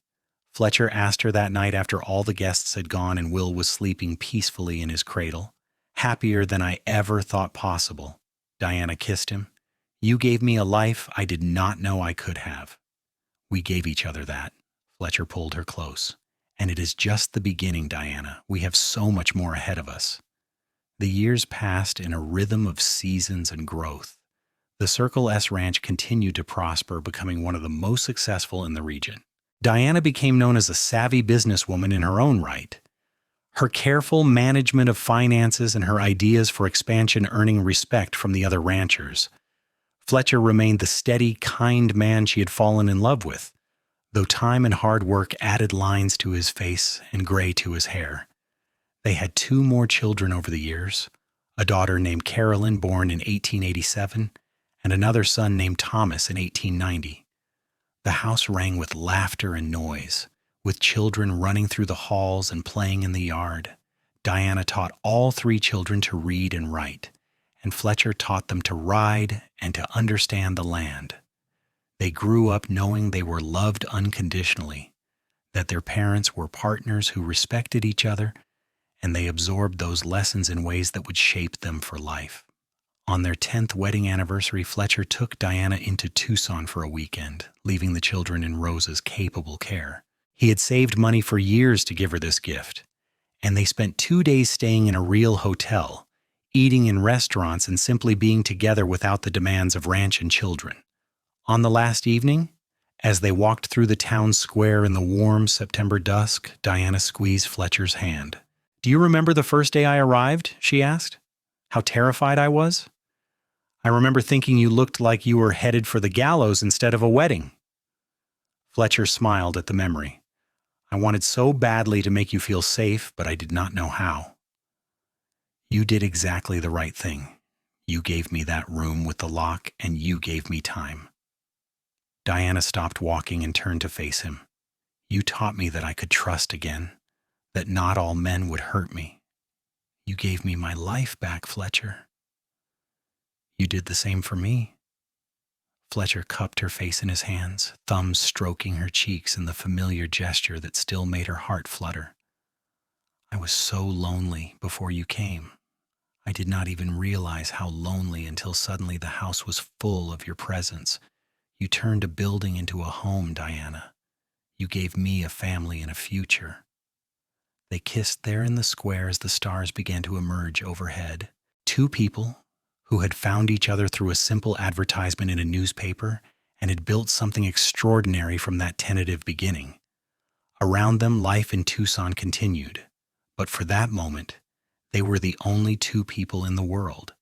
Fletcher asked her that night after all the guests had gone and Will was sleeping peacefully in his cradle. Happier than I ever thought possible. Diana kissed him. You gave me a life I did not know I could have. We gave each other that. Fletcher pulled her close. And it is just the beginning, Diana. We have so much more ahead of us. The years passed in a rhythm of seasons and growth. The Circle S Ranch continued to prosper, becoming one of the most successful in the region. Diana became known as a savvy businesswoman in her own right. Her careful management of finances and her ideas for expansion earning respect from the other ranchers. Fletcher remained the steady, kind man she had fallen in love with. though time and hard work added lines to his face and gray to his hair. They had 2 more children over the years, a daughter named Carolyn born in 1887 and another son named Thomas in 1890. The house rang with laughter and noise, with children running through the halls and playing in the yard. Diana taught all 3 children to read and write, and Fletcher taught them to ride and to understand the land. They grew up knowing they were loved unconditionally, that their parents were partners who respected each other, and they absorbed those lessons in ways that would shape them for life. On their 10th wedding anniversary, Fletcher took Diana into Tucson for a weekend, leaving the children in Rose's capable care. He had saved money for years to give her this gift, and they spent 2 days staying in a real hotel, eating in restaurants and simply being together without the demands of ranch and children. On the last evening, as they walked through the town square in the warm September dusk, Diana squeezed Fletcher's hand. "Do you remember the first day I arrived?" she asked. "How terrified I was? I remember thinking you looked like you were headed for the gallows instead of a wedding." Fletcher smiled at the memory. "I wanted so badly to make you feel safe, but I did not know how." "You did exactly the right thing. You gave me that room with the lock, and you gave me time." Diana stopped walking and turned to face him. "You taught me that I could trust again, that not all men would hurt me. You gave me my life back, Fletcher." "You did the same for me." Fletcher cupped her face in his hands, thumbs stroking her cheeks in the familiar gesture that still made her heart flutter. "I was so lonely before you came. I did not even realize how lonely until suddenly the house was full of your presence. You turned a building into a home, Diana. You gave me a family and a future." They kissed there in the square as the stars began to emerge overhead. 2 people who had found each other through a simple advertisement in a newspaper and had built something extraordinary from that tentative beginning. Around them, life in Tucson continued, but for that moment, they were the only 2 people in the world.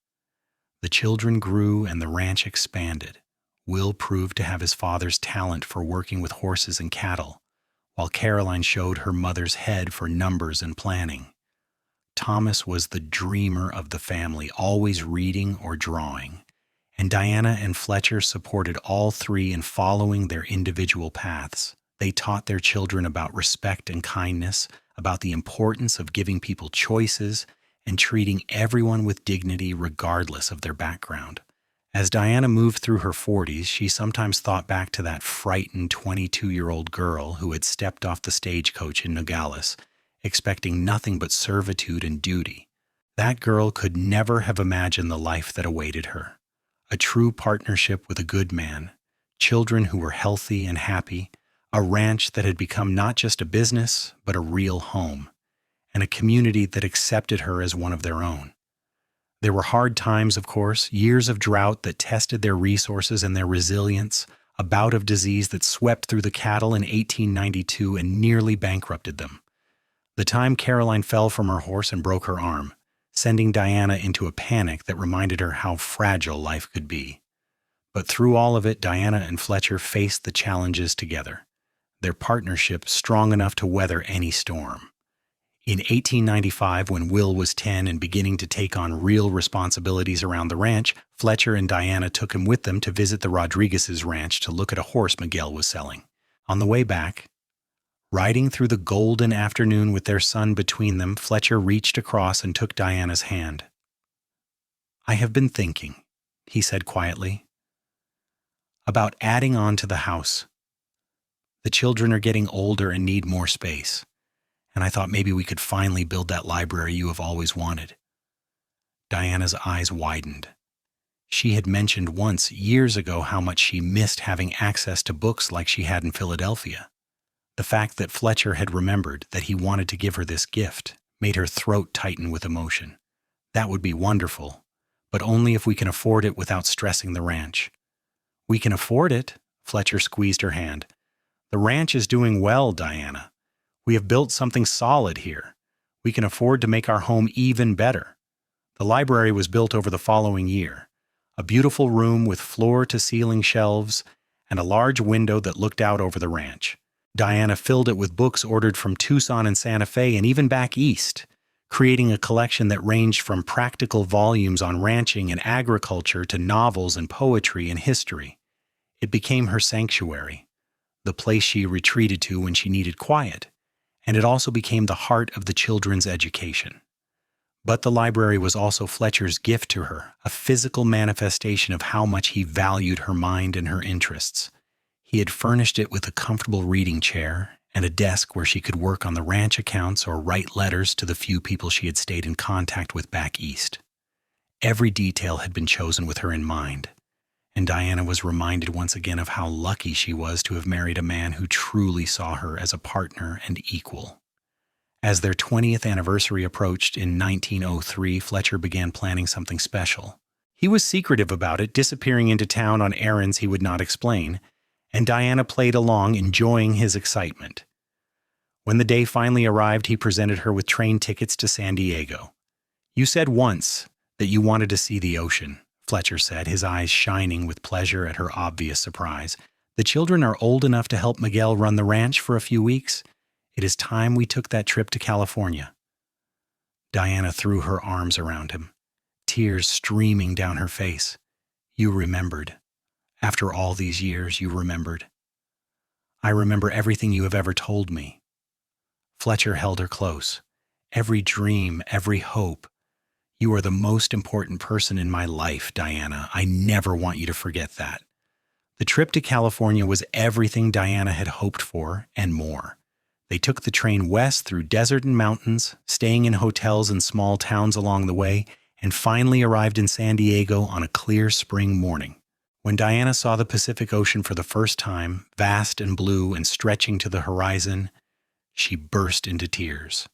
The children grew and the ranch expanded. Will proved to have his father's talent for working with horses and cattle, while Caroline showed her mother's head for numbers and planning. Thomas was the dreamer of the family, always reading or drawing, and Diana and Fletcher supported all 3 in following their individual paths. They taught their children about respect and kindness, about the importance of giving people choices, and treating everyone with dignity regardless of their background. As Diana moved through her 40s, she sometimes thought back to that frightened 22-year-old girl who had stepped off the stagecoach in Nogales, expecting nothing but servitude and duty. That girl could never have imagined the life that awaited her. A true partnership with a good man, children who were healthy and happy, a ranch that had become not just a business, but a real home, and a community that accepted her as one of their own. There were hard times, of course, years of drought that tested their resources and their resilience, a bout of disease that swept through the cattle in 1892 and nearly bankrupted them. The time Caroline fell from her horse and broke her arm, sending Diana into a panic that reminded her how fragile life could be. But through all of it, Diana and Fletcher faced the challenges together, their partnership strong enough to weather any storm. In 1895, when Will was 10 and beginning to take on real responsibilities around the ranch, Fletcher and Diana took him with them to visit the Rodriguez's ranch to look at a horse Miguel was selling. On the way back, riding through the golden afternoon with their son between them, Fletcher reached across and took Diana's hand. "I have been thinking," he said quietly, "about adding on to the house. The children are getting older and need more space, and I thought maybe we could finally build that library you have always wanted." Diana's eyes widened. She had mentioned once, years ago, how much she missed having access to books like she had in Philadelphia. The fact that Fletcher had remembered that he wanted to give her this gift made her throat tighten with emotion. That would be wonderful, but only if we can afford it without stressing the ranch. "We can afford it," Fletcher squeezed her hand. "The ranch is doing well, Diana. We have built something solid here. We can afford to make our home even better." The library was built over the following year, a beautiful room with floor-to-ceiling shelves and a large window that looked out over the ranch. Diana filled it with books ordered from Tucson and Santa Fe and even back east, creating a collection that ranged from practical volumes on ranching and agriculture to novels and poetry and history. It became her sanctuary, the place she retreated to when she needed quiet, and it also became the heart of the children's education. But the library was also Fletcher's gift to her, a physical manifestation of how much he valued her mind and her interests. He had furnished it with a comfortable reading chair and a desk where she could work on the ranch accounts or write letters to the few people she had stayed in contact with back east. Every detail had been chosen with her in mind, and Diana was reminded once again of how lucky she was to have married a man who truly saw her as a partner and equal. As their 20th anniversary approached in 1903, Fletcher began planning something special. He was secretive about it, disappearing into town on errands he would not explain, and Diana played along, enjoying his excitement. When the day finally arrived, he presented her with train tickets to San Diego. "You said once that you wanted to see the ocean," Fletcher said, his eyes shining with pleasure at her obvious surprise. "The children are old enough to help Miguel run the ranch for a few weeks. It is time we took that trip to California." Diana threw her arms around him, tears streaming down her face. "You remembered. After all these years, you remembered." "I remember everything you have ever told me." Fletcher held her close. "Every dream, every hope. You are the most important person in my life, Diana. I never want you to forget that." The trip to California was everything Diana had hoped for and more. They took the train west through desert and mountains, staying in hotels in small towns along the way, and finally arrived in San Diego on a clear spring morning. When Diana saw the Pacific Ocean for the first time, vast and blue and stretching to the horizon, she burst into tears.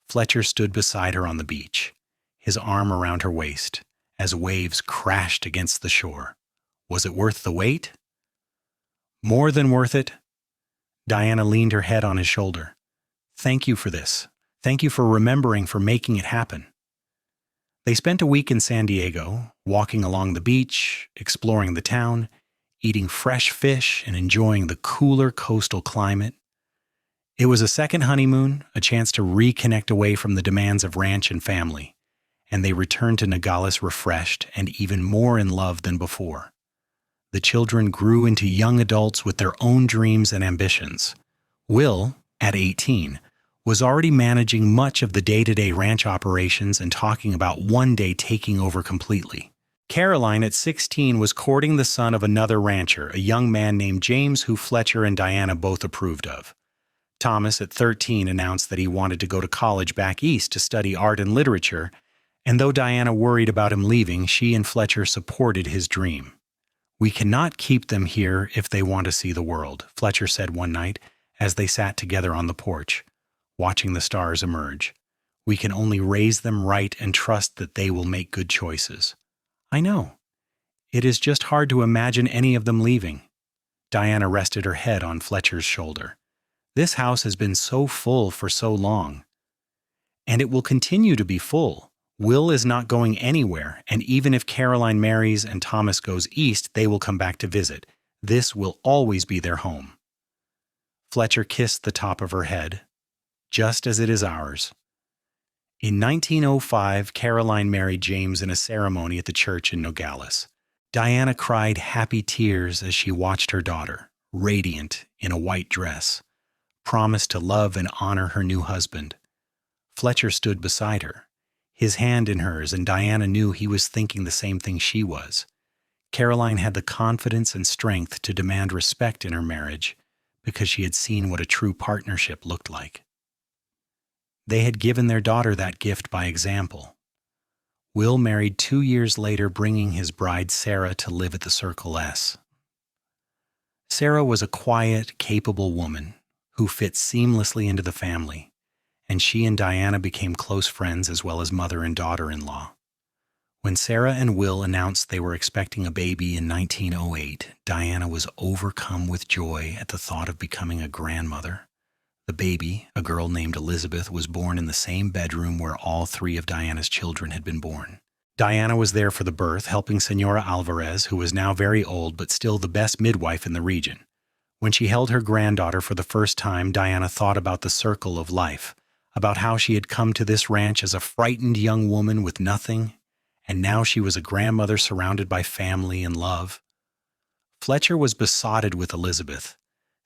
Fletcher stood beside her on the beach, his arm around her waist, as waves crashed against the shore. Was it worth the wait? More than worth it. Diana leaned her head on his shoulder. "Thank you for this. Thank you for remembering, for making it happen." They spent a week in San Diego, walking along the beach, exploring the town, eating fresh fish, and enjoying the cooler coastal climate. It was a second honeymoon, a chance to reconnect away from the demands of ranch and family, and they returned to Nogales refreshed and even more in love than before. The children grew into young adults with their own dreams and ambitions. Will, at 18, was already managing much of the day-to-day ranch operations and talking about one day taking over completely. Caroline, at 16, was courting the son of another rancher, a young man named James who Fletcher and Diana both approved of. Thomas, at 13, announced that he wanted to go to college back east to study art and literature, and though Diana worried about him leaving, she and Fletcher supported his dream. "We cannot keep them here if they want to see the world," Fletcher said one night as they sat together on the porch, watching the stars emerge. "We can only raise them right and trust that they will make good choices." "I know. It is just hard to imagine any of them leaving." Diana rested her head on Fletcher's shoulder. "This house has been so full for so long. And it will continue to be full. Will is not going anywhere, and even if Caroline marries and Thomas goes east, they will come back to visit. This will always be their home." Fletcher kissed the top of her head, "Just as it is ours." In 1905, Caroline married James in a ceremony at the church in Nogales. Diana cried happy tears as she watched her daughter, radiant in a white dress, promise to love and honor her new husband. Fletcher stood beside her, his hand in hers, and Diana knew he was thinking the same thing she was. Caroline had the confidence and strength to demand respect in her marriage because she had seen what a true partnership looked like. They had given their daughter that gift by example. Will married 2 years later, bringing his bride Sarah to live at the Circle S. Sarah was a quiet, capable woman who fit seamlessly into the family, and she and Diana became close friends as well as mother and daughter-in-law. When Sarah and Will announced they were expecting a baby in 1908, Diana was overcome with joy at the thought of becoming a grandmother. The baby, a girl named Elizabeth, was born in the same bedroom where all 3 of Diana's children had been born. Diana was there for the birth, helping Senora Alvarez, who was now very old but still the best midwife in the region. When she held her granddaughter for the first time, Diana thought about the circle of life, about how she had come to this ranch as a frightened young woman with nothing, and now she was a grandmother surrounded by family and love. Fletcher was besotted with Elizabeth,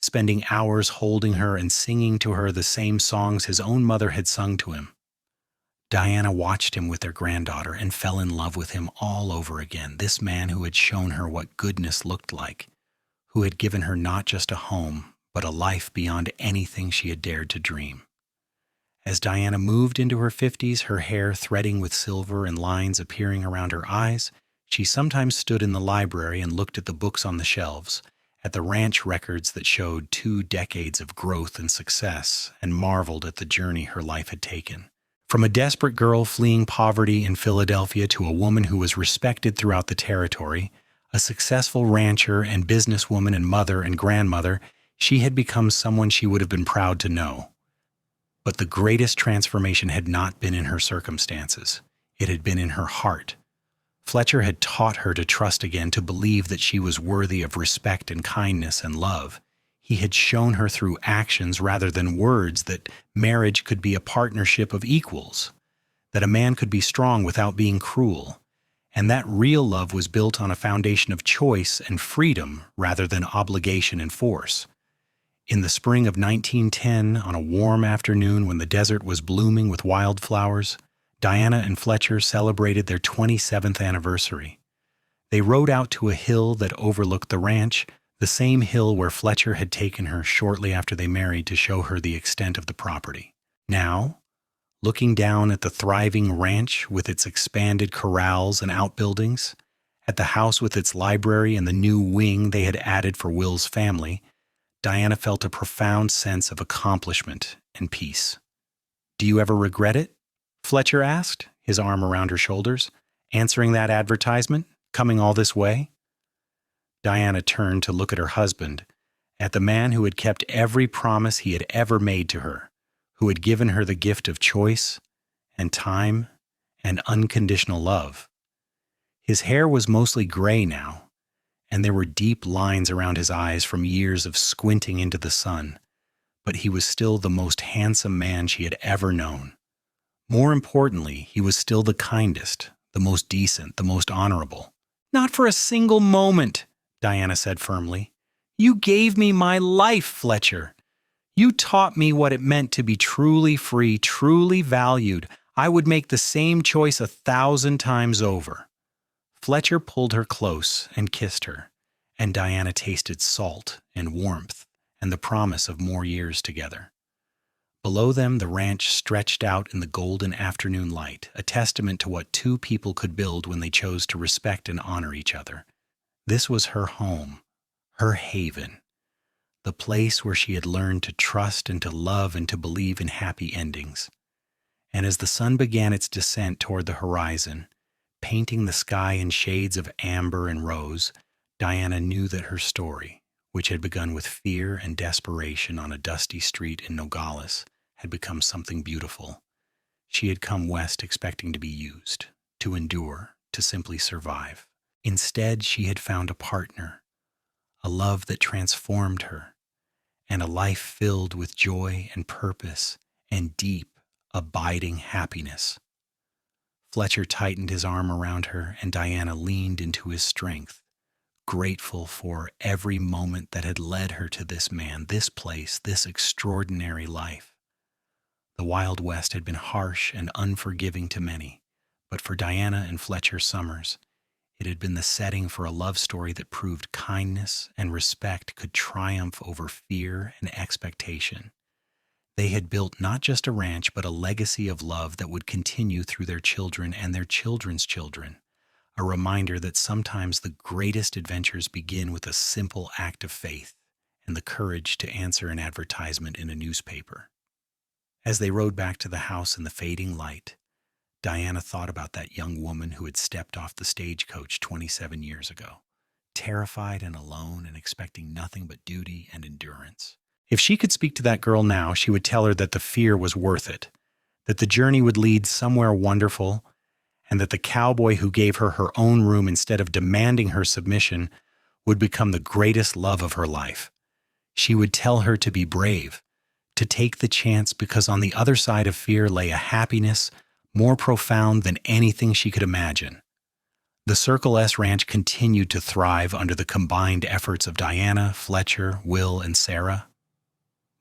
spending hours holding her and singing to her the same songs his own mother had sung to him. Diana watched him with their granddaughter and fell in love with him all over again, this man who had shown her what goodness looked like, who had given her not just a home, but a life beyond anything she had dared to dream. As Diana moved into her 50s, her hair threading with silver and lines appearing around her eyes, she sometimes stood in the library and looked at the books on the shelves, at the ranch records that showed 2 decades of growth and success, and marveled at the journey her life had taken. From a desperate girl fleeing poverty in Philadelphia to a woman who was respected throughout the territory, a successful rancher and businesswoman and mother and grandmother, she had become someone she would have been proud to know. But the greatest transformation had not been in her circumstances. It had been in her heart. Fletcher had taught her to trust again, to believe that she was worthy of respect and kindness and love. He had shown her through actions rather than words that marriage could be a partnership of equals, that a man could be strong without being cruel, and that real love was built on a foundation of choice and freedom rather than obligation and force. In the spring of 1910, on a warm afternoon when the desert was blooming with wildflowers, Diana and Fletcher celebrated their 27th anniversary. They rode out to a hill that overlooked the ranch, the same hill where Fletcher had taken her shortly after they married to show her the extent of the property. Now, looking down at the thriving ranch with its expanded corrals and outbuildings, at the house with its library and the new wing they had added for Will's family, Diana felt a profound sense of accomplishment and peace. "Do you ever regret it?" Fletcher asked, his arm around her shoulders. "Answering that advertisement? Coming all this way?" Diana turned to look at her husband, at the man who had kept every promise he had ever made to her, who had given her the gift of choice and time and unconditional love. His hair was mostly gray now, and there were deep lines around his eyes from years of squinting into the sun, but he was still the most handsome man she had ever known. More importantly, he was still the kindest, the most decent, the most honorable. "Not for a single moment," Diana said firmly. "You gave me my life, Fletcher. You taught me what it meant to be truly free, truly valued. I would make the same choice 1,000 times over." Fletcher pulled her close and kissed her, and Diana tasted salt and warmth and the promise of more years together. Below them, the ranch stretched out in the golden afternoon light, a testament to what 2 people could build when they chose to respect and honor each other. This was her home, her haven, the place where she had learned to trust and to love and to believe in happy endings. And as the sun began its descent toward the horizon, painting the sky in shades of amber and rose, Diana knew that her story, which had begun with fear and desperation on a dusty street in Nogales, had become something beautiful. She had come west expecting to be used, to endure, to simply survive. Instead, she had found a partner, a love that transformed her, and a life filled with joy and purpose and deep, abiding happiness. Fletcher tightened his arm around her, and Diana leaned into his strength, grateful for every moment that had led her to this man, this place, this extraordinary life. The Wild West had been harsh and unforgiving to many, but for Diana and Fletcher Sommers, it had been the setting for a love story that proved kindness and respect could triumph over fear and expectation. They had built not just a ranch, but a legacy of love that would continue through their children and their children's children, a reminder that sometimes the greatest adventures begin with a simple act of faith and the courage to answer an advertisement in a newspaper. As they rode back to the house in the fading light, Diana thought about that young woman who had stepped off the stagecoach 27 years ago, terrified and alone and expecting nothing but duty and endurance. If she could speak to that girl now, she would tell her that the fear was worth it, that the journey would lead somewhere wonderful, and that the cowboy who gave her her own room instead of demanding her submission would become the greatest love of her life. She would tell her to be brave, to take the chance because on the other side of fear lay a happiness more profound than anything she could imagine. The Circle S Ranch continued to thrive under the combined efforts of Diana, Fletcher, Will, and Sarah.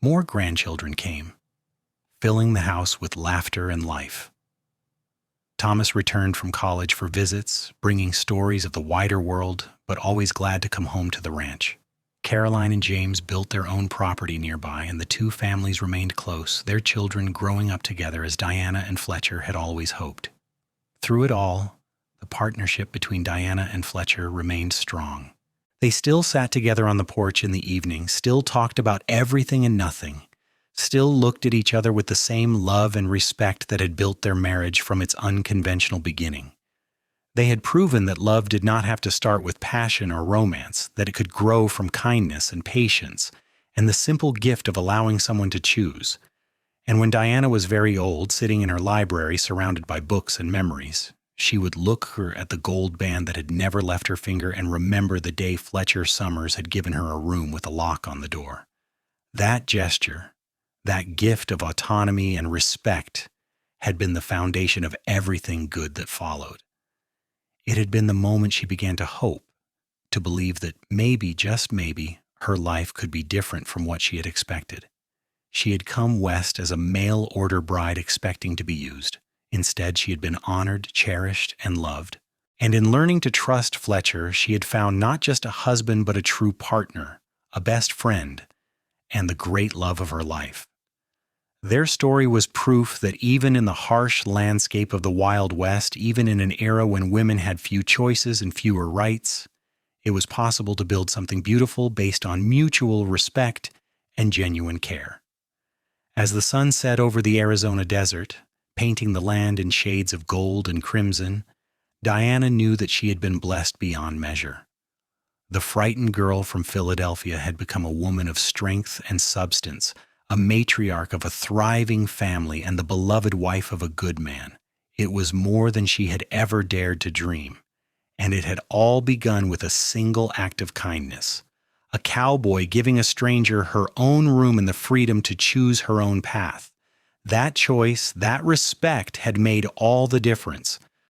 More grandchildren came, filling the house with laughter and life. Thomas returned from college for visits, bringing stories of the wider world, but always glad to come home to the ranch. Caroline and James built their own property nearby, and the two families remained close, their children growing up together as Diana and Fletcher had always hoped. Through it all, the partnership between Diana and Fletcher remained strong. They still sat together on the porch in the evening, still talked about everything and nothing, still looked at each other with the same love and respect that had built their marriage from its unconventional beginning. They had proven that love did not have to start with passion or romance, that it could grow from kindness and patience and the simple gift of allowing someone to choose. And when Diana was very old, sitting in her library surrounded by books and memories, she would look at the gold band that had never left her finger and remember the day Fletcher Sommers had given her a room with a lock on the door. That gesture, that gift of autonomy and respect, had been the foundation of everything good that followed. It had been the moment she began to hope, to believe that maybe, just maybe, her life could be different from what she had expected. She had come west as a mail-order bride expecting to be used. Instead, she had been honored, cherished, and loved. And in learning to trust Fletcher, she had found not just a husband but a true partner, a best friend, and the great love of her life. Their story was proof that even in the harsh landscape of the Wild West, even in an era when women had few choices and fewer rights, it was possible to build something beautiful based on mutual respect and genuine care. As the sun set over the Arizona desert, painting the land in shades of gold and crimson, Diana knew that she had been blessed beyond measure. The frightened girl from Philadelphia had become a woman of strength and substance, a matriarch of a thriving family and the beloved wife of a good man. It was more than she had ever dared to dream, and it had all begun with a single act of kindness. A cowboy giving a stranger her own room and the freedom to choose her own path. That choice, that respect had made all the difference.